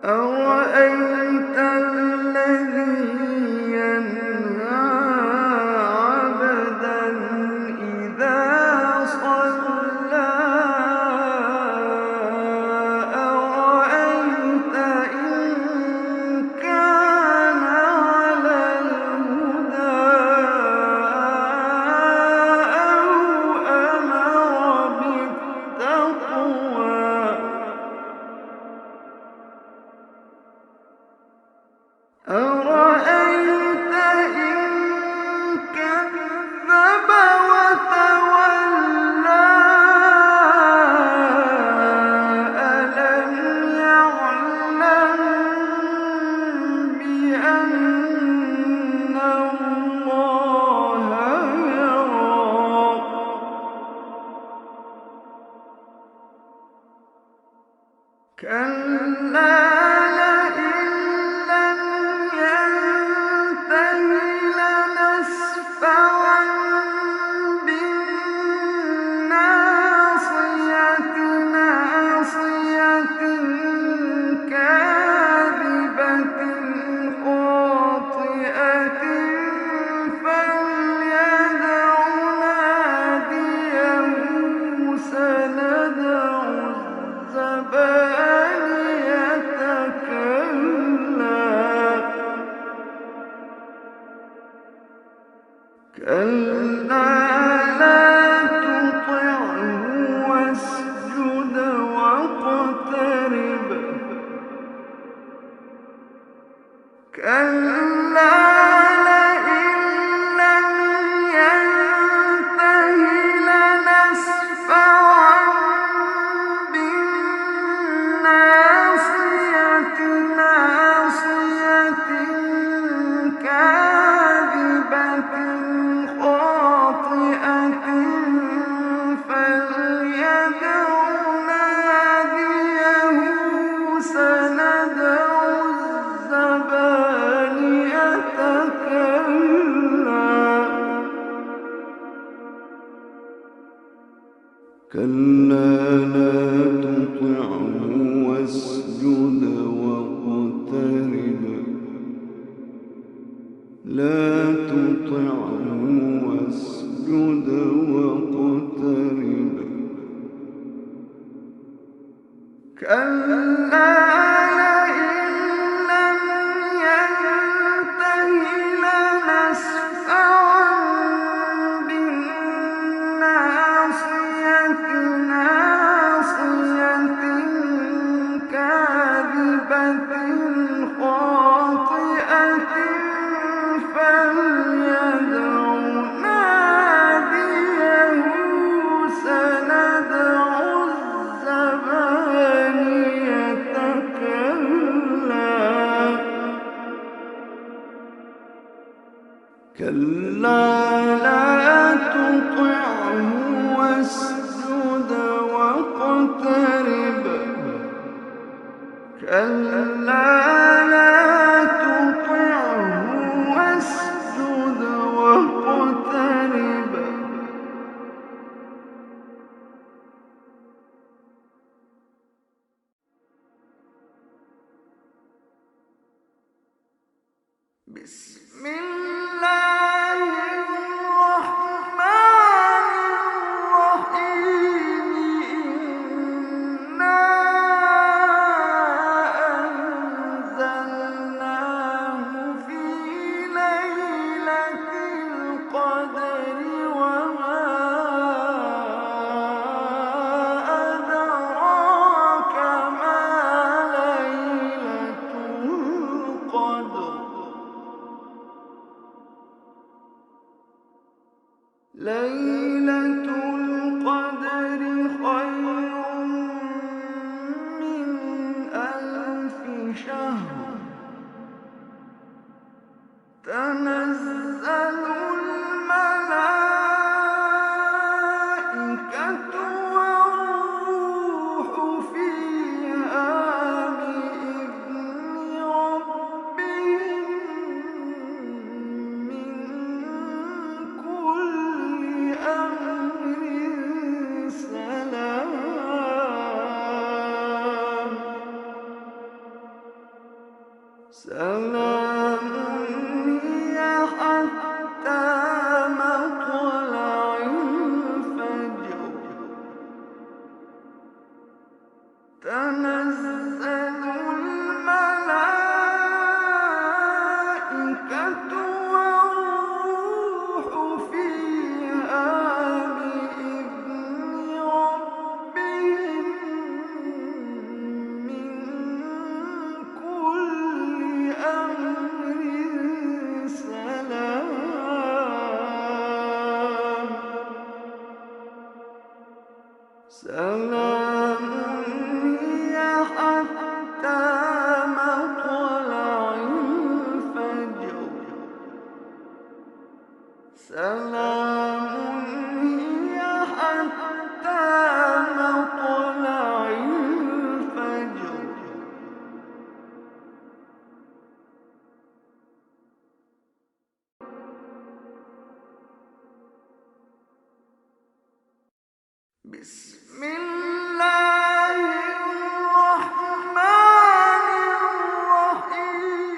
أَرَأَيْتَ الَّذِي يَنْهَىٰ عَبْدًا إِذَا صَلَّىٰ أَرَأَيْتَ إِن كَانَ عَلَى الْهُدَىٰ أَوْ أَمَرَ بِالتَّقْوَىٰ أَرَأَيْتَ إِن كَذَّبَ وَتَوَلَّىٰ أَلَمْ يَعْلَم بِأَنَّ اللَّهَ يَرَىٰ كَلَّا لَئِن لَّمْ يَنتَهِ لَنَسْفَعًا بِالنَّاصِيَةِ نَاصِيَةٍ كَاذِبَةٍ خَاطِئَةٍ فَلْيَدْعُ نَادِيَهُ سَنَدْعُ الزَّبَانِيَةَ كَلَّا لَا تُطِعْهُ وَاسْجُدْ وَاقْتَرِب كَلَّا لَئِن لَّمْ يَنتَهِ لَنَسْفَعًا بِالنَّاصِيَةِ نَاصِيَةٍ كَاذِبَةٍ خَاطِئَةٍ فَلْيَدْعُ نَادِيَهُ سَنَدْعُ الزَّبَانِيَةَ كَلَّا لَا تُطِعْهُ وَاسْجُدْ وَاقْتَرِب لَا تُطِعْهُ وَاسْجُدْ وَاقْتَرِب كَلَّا لَئِن لَّمْ يَنتَهِ لَنَسْفَعًا بِالنَّاصِيَةِ نَاصِيَةٍ كَاذِبَةٍ خَاطِئَةٍ فَلْيَدْعُ نَادِيَهُ سَنَدْعُ الزَّبَانِيَةَ كَلَّا لَا تُطِعْهُ وَاسْجُدْ وَاقْتَرِب كَلَّا لَا تُطِعْهُ وَاسْجُدْ وَاقْتَرِب بسم الله الرحمن الرحيم إنا أنزلناه في ليلة القدر وما أدراك ما ليلة القدر ليلة القدر خير من ألف شهر تنزل الملائكة والروح فيها بإذن ربهم من كل أمر سلام سلام هي حتى مطلع الفجر تنزل الملائكة والروح فيها بإذن ربهم من كل أمر سلام سلام هي حتى مطلع الفجر سلام هي حتى مطلع الفجر بسم الله الرحمن الرحيم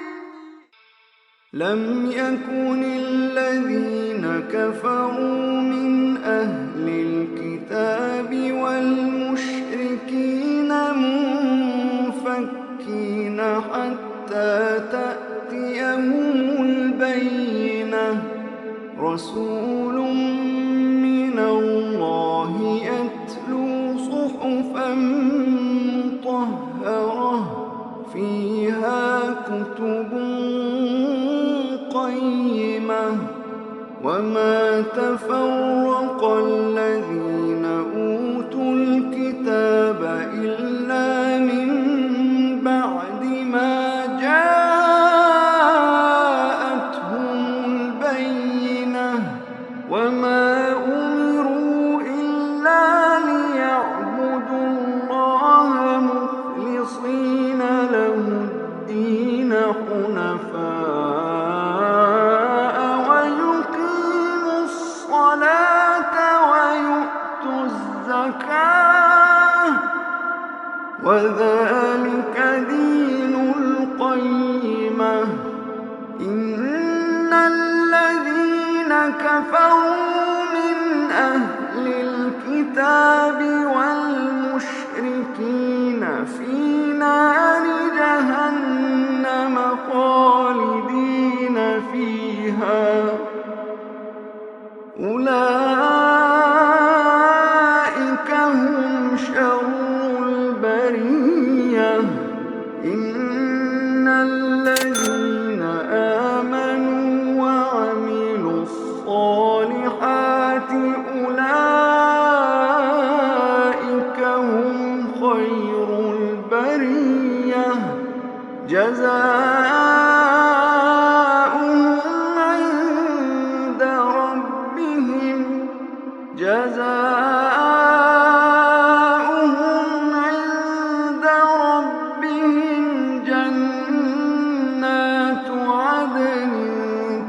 لم يكن الذين كفروا من أهل الكتاب والمشركين منفكين حتى تأتيهم البينة رسول من الله يتلو صحفا مطهرة فيها كتب قيمة وما تفرق الذين أوتوا الكتاب إلا من بعد ما جاءتهم البينة وما أمروا إلا ليعبدوا الله مخلصين له الدين حنفاء ويقيموا الصلاة ويؤتوا الزكاة وذلك دين القيمة إن الذين كفروا من أهل الكتاب والمشركين في نار جهنم خالدين فيها أولئك هم شر البرية إن الذين آمنوا وعملوا الصالحات أولئك هم خير البرية جزاؤهم عند ربهم جنات عدن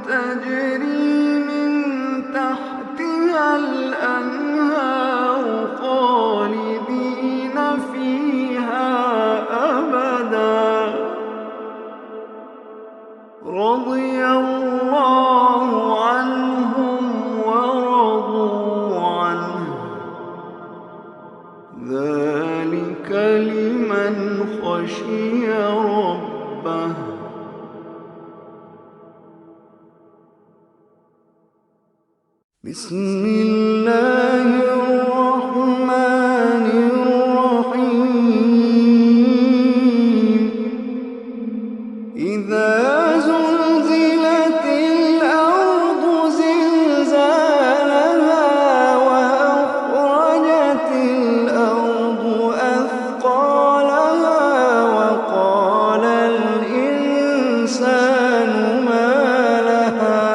تجري من تحتها الأنهار خالدين فيها أبدا رضي الله عنهم ورضوا عنه ذلك لمن خشي ربه بسم الله الرحمن الرحيم إذا زلزلت الأرض زلزالها وأخرجت الأرض أثقالها وقال الإنسان ما لها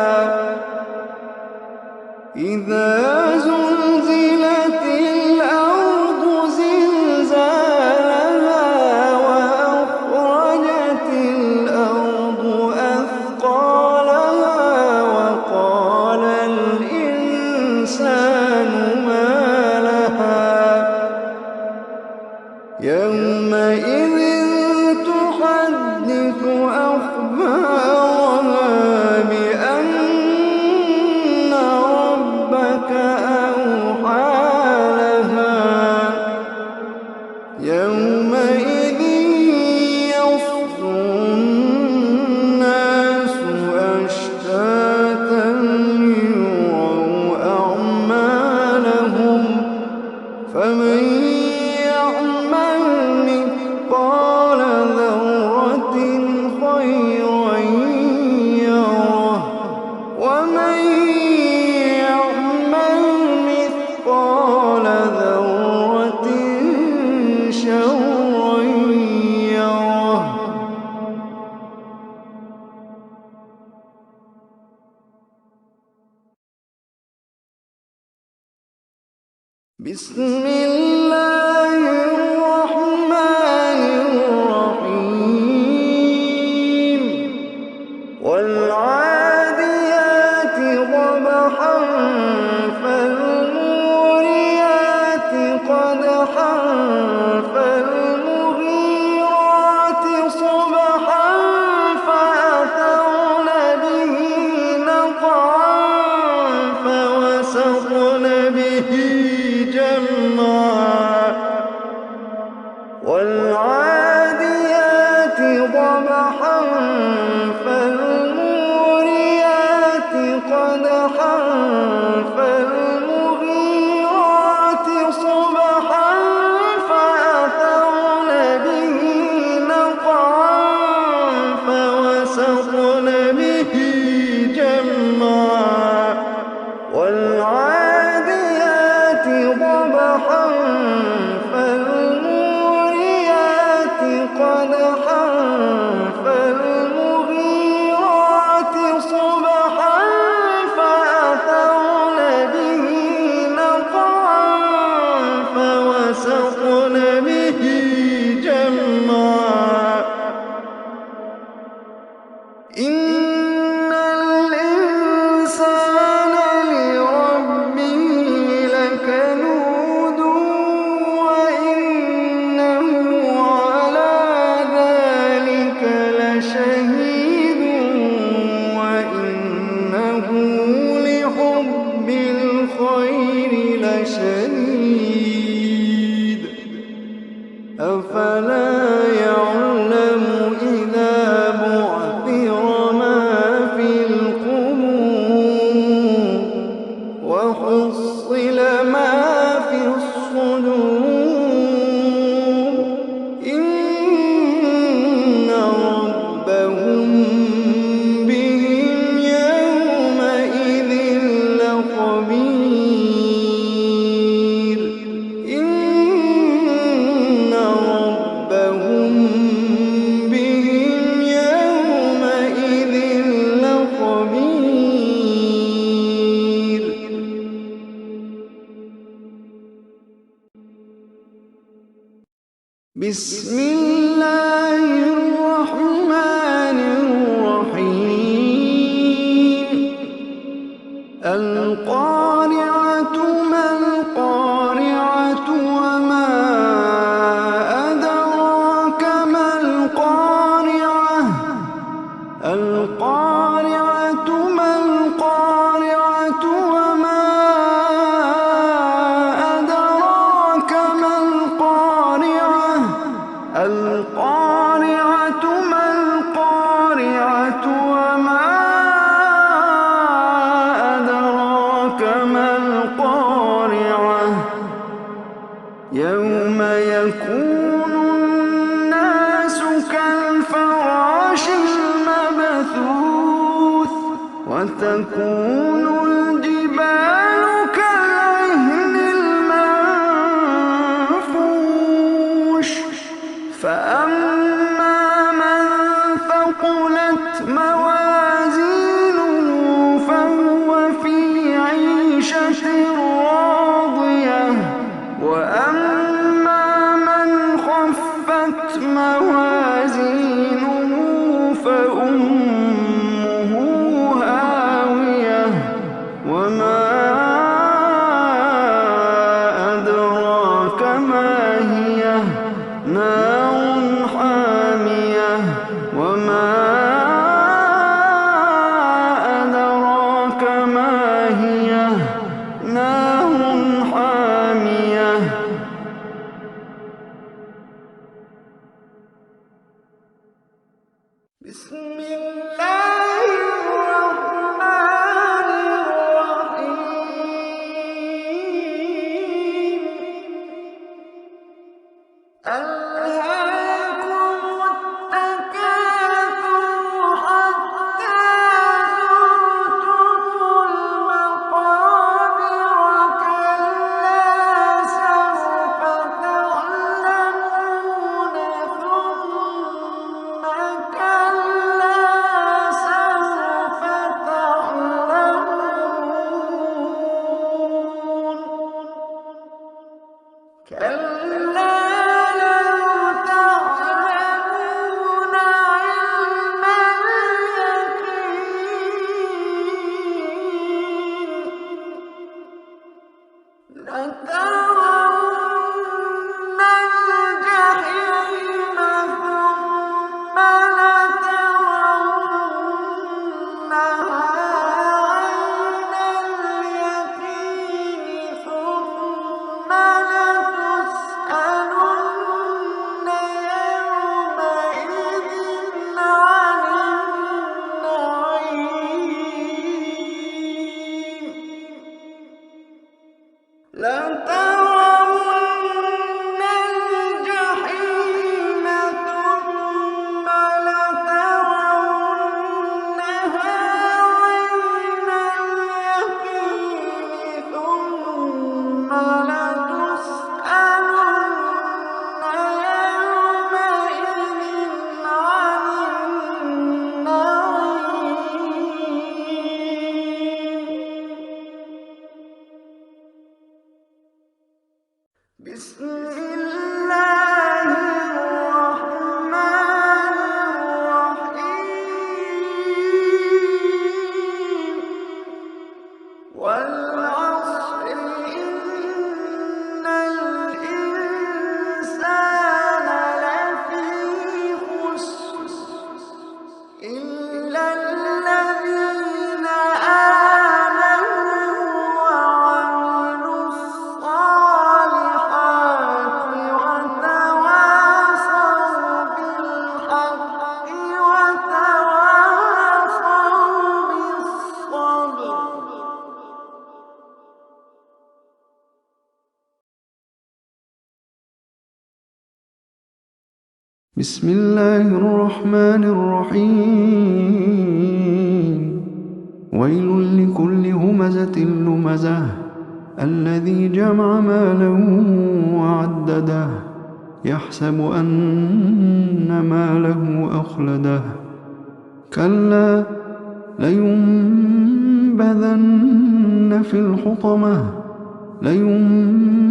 إذا زلزلت الأرض زلزالها وأخرجت الأرض أثقالها وقال الإنسان ما لها يومئذ تحدث أخبارها بسم الله الرحمن الرحيم والعاديات ضبحا فالموريات قدحا فالمغيرات صبحا فأثرن به نقعا فوسطن به جمعا والعاديات ضبحا فالموريات قدحا فالمغيرات صبحا فأثرن به نقعا فوسطن به جمعا والعاديات ضبحا فالموريات قدحا فالمغيرات صبحا فأثرن به نقعا فوسطن به جمعا إن الإنسان لربه لكنود وإنه على ذلك لشهيد وإنه لحب الخير لشديد أفلا يعلم إذا بعثر ما في القبور وحصل ما في الصدور إن ربهم بهم يومئذ لخبير إن ربهم بهم يومئذ لخبير بسم الله الرحمن الرحيم القارعة ما القارعة وما أدراك ما القارعة القارعة ما القارعة وما أدراك ما القارعة القارعة ما القارعة وما أدراك ما القارعة يوم يكون الناس كالفراش المبثوث وتكون الجبال كالعهن المنفوش فأما من ثقلت موازينه فهو في عيشة راضية وأما من خفت موازينه فأمه هاوية وما أدراك ما هي نار حامية وما أدراك ما هي نار حامية بسم الله الرحمن الرحيم ألهاكم التكاثر حتى زرتم المقابر كلا سوف تعلمون ثم كلا إلا الذين آمنوا وعملوا الصالحات وتواصوا بالحق وتواصوا بالصبر. بسم الله الرحمن الرحيم. ويل لكل همزة لمزة الذي جمع مالا وعدده يحسب أن ماله أخلده كلا لينبذن في الحطمة لينبذن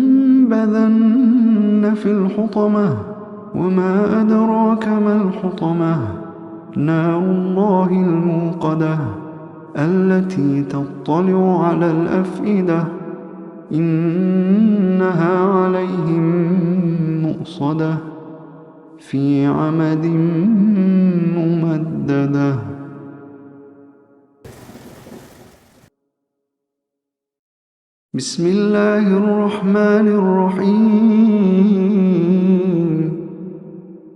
في الحطمة وما أدراك ما الحطمة نار الله الموقدة التي تطلع على الأفئدة إنها عليهم مؤصدة في عمد ممددة. بسم الله الرحمن الرحيم.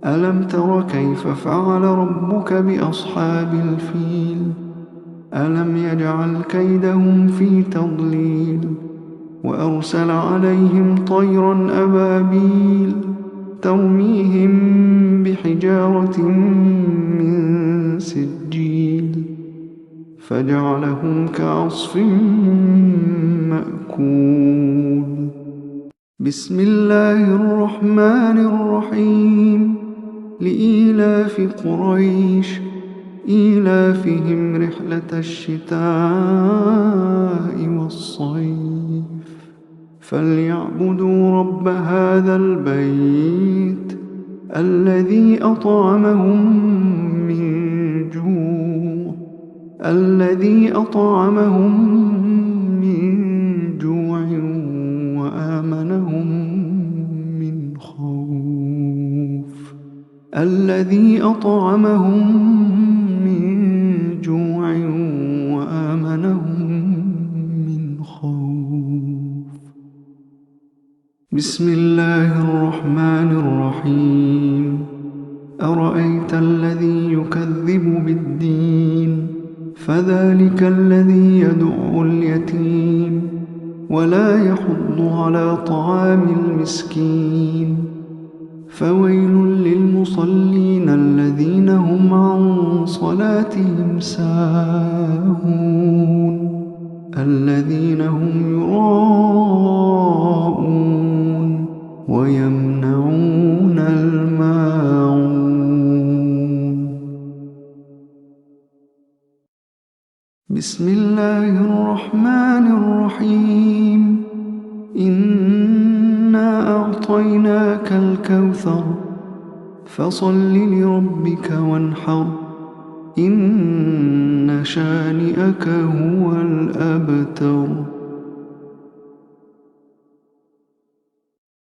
ألم تر كيف فعل ربك بأصحاب الفيل ألم يجعل كيدهم في تضليل وأرسل عليهم طيرا أبابيل ترميهم بحجارة من سجيل فجعلهم كعصف مأكول. بسم الله الرحمن الرحيم. لإيلاف قريش إيلافهم رحلة الشتاء والصيف فليعبدوا رب هذا البيت الذي أطعمهم من جوع وآمنهم من خوف الذي أطعمهم من جوع وآمنهم من خوف. بسم الله الرحمن الرحيم. أرأيت الذي يكذب بالدين فذلك الذي يدع اليتيم ولا يحض على طعام المسكين فويل للمصلين الذين هم عن صلاتهم ساهون الذين هم يراءون ويمنعون الماعون. بسم الله الرحمن الرحيم. إنا أعطيناك الكوثر فصل لربك وانحر إن شانئك هو الأبتر.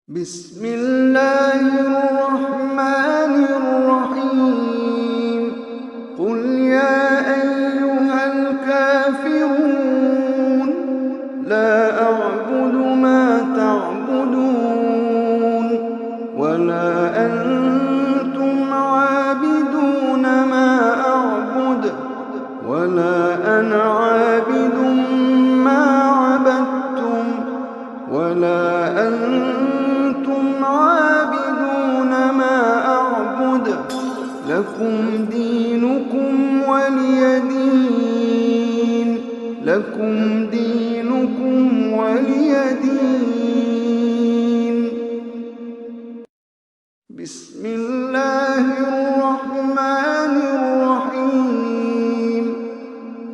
بسم الله الرحمن الرحيم. قل يا أيها الكافرون لا أعبد ما تعبدون ولا أنتم عابدون ما أعبد ولا أنا عابد ما عبدتم ولا أنتم عابدون ما أعبد لكم دينكم ولي دين لكم دينكم ولي دين. بسم الله الرحمن الرحيم.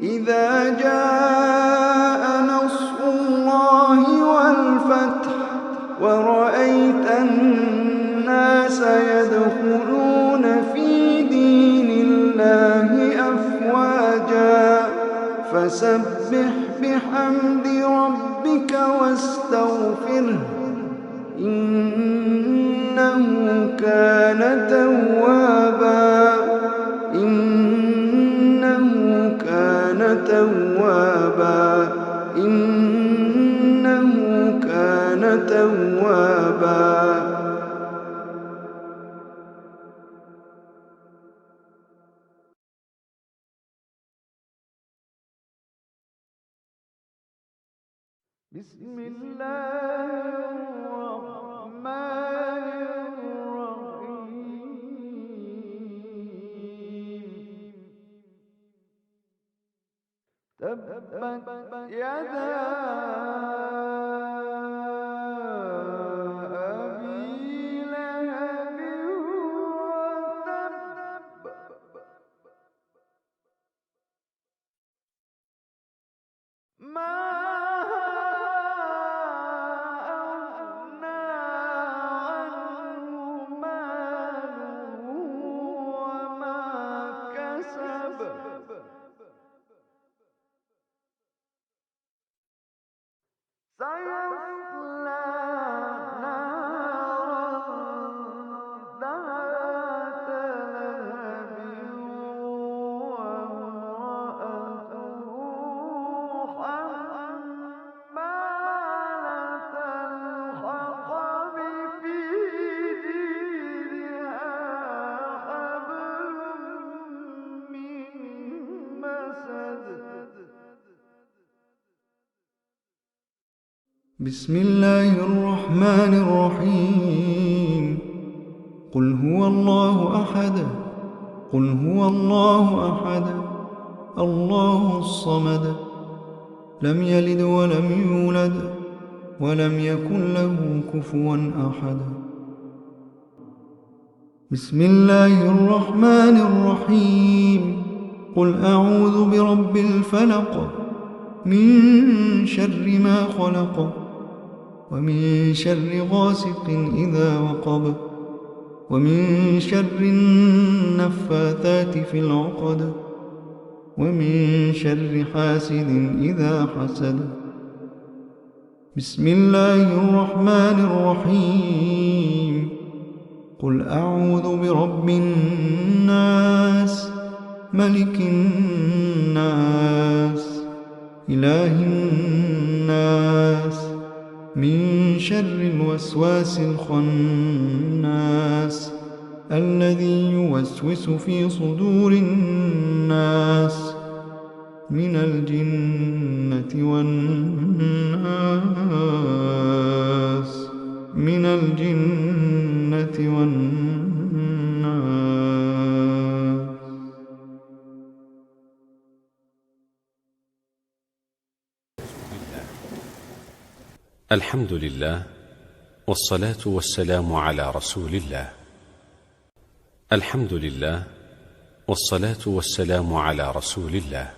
إذا جاء نصر الله والفتح ورأيت الناس يدخلون في دين الله أفواجا فسبح بحمد ربك واستغفره إنه كان توابا. توابا إنه كان توابا بسم الله الرحمن الرحيم تبت يدا أبي لهب وتب ما سيصلى نارا ذات لهب وامرأته حمالة الحطب في جيدها حبل من مسد بسم الله الرحمن الرحيم قل هو الله أحد قل هو الله أحد الله الصمد لم يلد ولم يولد ولم يكن له كفوا أحد بسم الله الرحمن الرحيم قل أعوذ برب الفلق من شر ما خلق ومن شر غاسق إذا وقب ومن شر النفاثات في العقد ومن شر حاسد إذا حسد بسم الله الرحمن الرحيم قل أعوذ برب الناس ملك الناس إله الناس من شر الوسواس الخناس الذي يوسوس في صدور الناس من الجنة والناس من الجنة والناس الحمد لله والصلاة والسلام على رسول الله. الحمد لله والصلاة والسلام على رسول الله.